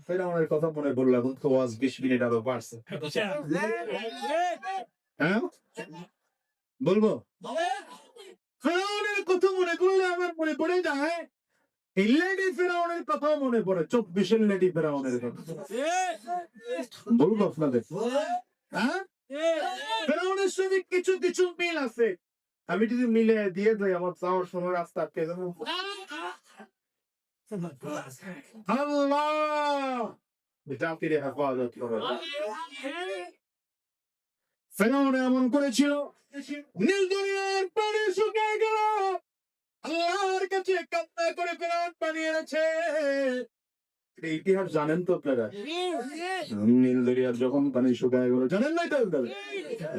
ফেরাউনের কথা মনে পড়লো, এখন তো 20 মিনিট আরো বাড়ছে। হ্যাঁ বলবো, ফেরাউনের কথা মনে করলে আমার মনে পড়ে যায় এই লেডি ফেরাউনের কথা মনে পড়ে, 24-এর লেডি ফেরাউনের কথা বলবো আপনাদের। হ্যাঁ ফেরাউনের সঙ্গে কিছু কিছু মিল আছে, আমি যদি মিলে দিয়ে যাই আমার যাওয়ার সময় রাস্তা আটকে যাবো। আল্লাহ জাতিরে হেফাজত করো। ফেরাউন এমন করেছিল, নীল দরিয়ার পানি শুকিয়ে গেল, আল্লাহর কাছে কান্না করে ফেরাউন পানি এনেছে। এই ইতিহাস জানেন তো আপনারা? নীল দরিয়ার যখন পানি শুকায় গেল, জানেন না এটা?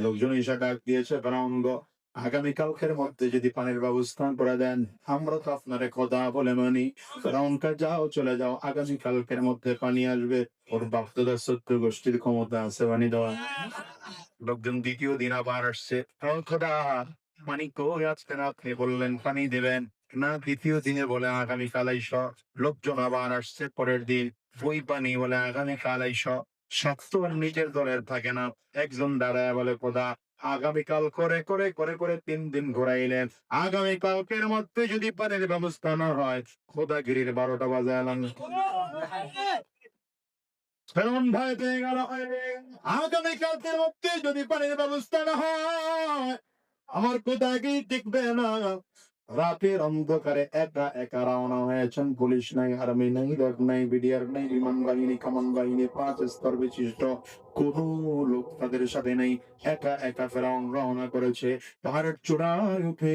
লোকজন এসে ডাক দিয়েছে, ফেরাউন গো আগামীকালকের মধ্যে যদি পানির ব্যবস্থা করে দেন আমরা তো আপনারে কথা বলে মানি। ফেরাউনকে যাও চলে যাও, আগামীকালকের মধ্যে পানি আসবে। ওর বাপদাদার 14 গোষ্ঠীর ক্ষমতা আছে পানি দেওয়া। লোকজন দ্বিতীয় দিন আবার আসছে, খোদা পানি কই আজকে আপনি বললেন পানি দেবেন না, দ্বিতীয় দিনে বলে আগামীকাল আইস। লোকজন আবার আসছে পরের দিন, ওই পানি বলে আগামীকাল আইস। শক্ত নিজের দলের থাকে না, একজন দাঁড়ায় বলে খোদা আগামীকাল করে করে করে করে 3 দিন ঘোরাইলেন, আগামীকালকের মধ্যে যদি পানির ব্যবস্থা না হয় খোদাগিরির 12টা বাজে এলাম। ফেরাউন ভয় পেয়ে গেল, আগামীকালকের মধ্যে যদি পানির ব্যবস্থা না হয় আমার খোদাগিরি টিকবে না। রাতের অন্ধকারে একা একা রওনা হয়েছেন, পুলিশ নাই, আর্মি নাই, র্যাব নাই, বিডিআর নাই, বিমান বাহিনী, কামান বাহিনী, 5 স্তর বিশিষ্ট কোন লোক তাদের সাথে নেই। একা একা ফেরাউন রওনা করেছে, পাহাড়ের চূড়ায় উঠে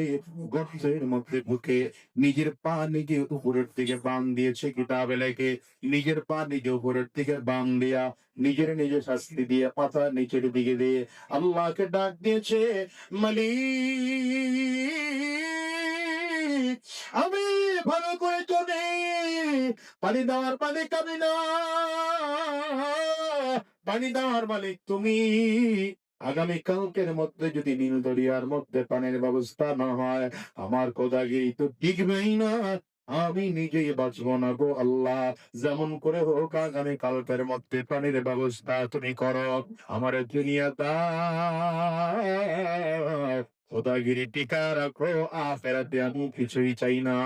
গর্তের মধ্যে ঢুকে নিজের পা নিজে উপরের দিকে বান দিয়েছে কিতাবে লেখে, নিজের পা নিজে উপরের দিকে বান দিয়া নিজের নিজে শাস্তি দিয়ে পাতা নিচের দিকে দিয়ে আল্লাহকে ডাক দিয়েছে, মালিক আমি ভালো করে চলে পানি দেওয়ার মালিক আমি না, পানি দেওয়ার মালিক তুমি। আগামীকালকের মধ্যে যদি নীল দরিয়ার মধ্যে পানির ব্যবস্থা না হয় আমার খোদাগিরি তো টিকবেই না, আমি নিজেই বাঁচবো না গো আল্লাহ। যেমন করে হোক আগামী কালকের মধ্যে পানির ব্যবস্থা তুমি করো, আমার দুনিয়াটা খোদাগিরি টিকা রাখো, আখেরাতে আমি কিছুই চাই না।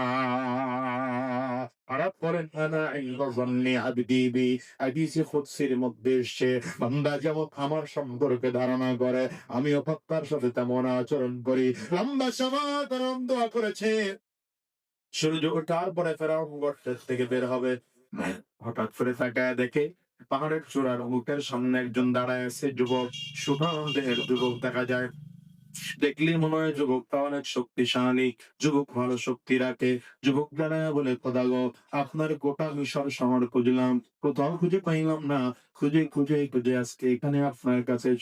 আরাপ করেন আনা ইনদা যান্নি আবদি বি, হাদিসে কুদসির মধ্যে এসেছে বান্দা যেমন আমার সম্পর্কে ধারণা করে আমিও তার সাথে তেমন আচরণ করি। লম্বা সময় গরম দোয়া করেছে, সূর্য ওঠার পরে ফেরাউন গর্তের থেকে বের হবে, হঠাৎ করে তাকায় দেখে পাহাড়ের চূড়ার মুখের সামনে একজন দাঁড়ায় আছে, যুবক, সুঠাম দেহের যুবক দেখা যায়। দেখলে মনে হয় যুবকটা অনেক শক্তিশালী, যুবক ভালো শক্তি রাখে। যুবক দাঁড়ায় বলে, খোদা গো, আপনার গোটা মিশর শহর খুঁজলাম, কোথাও খুঁজে পাইলাম না। খুঁজে খুঁজে খুঁজে আজকে এখানে আপনার কাছে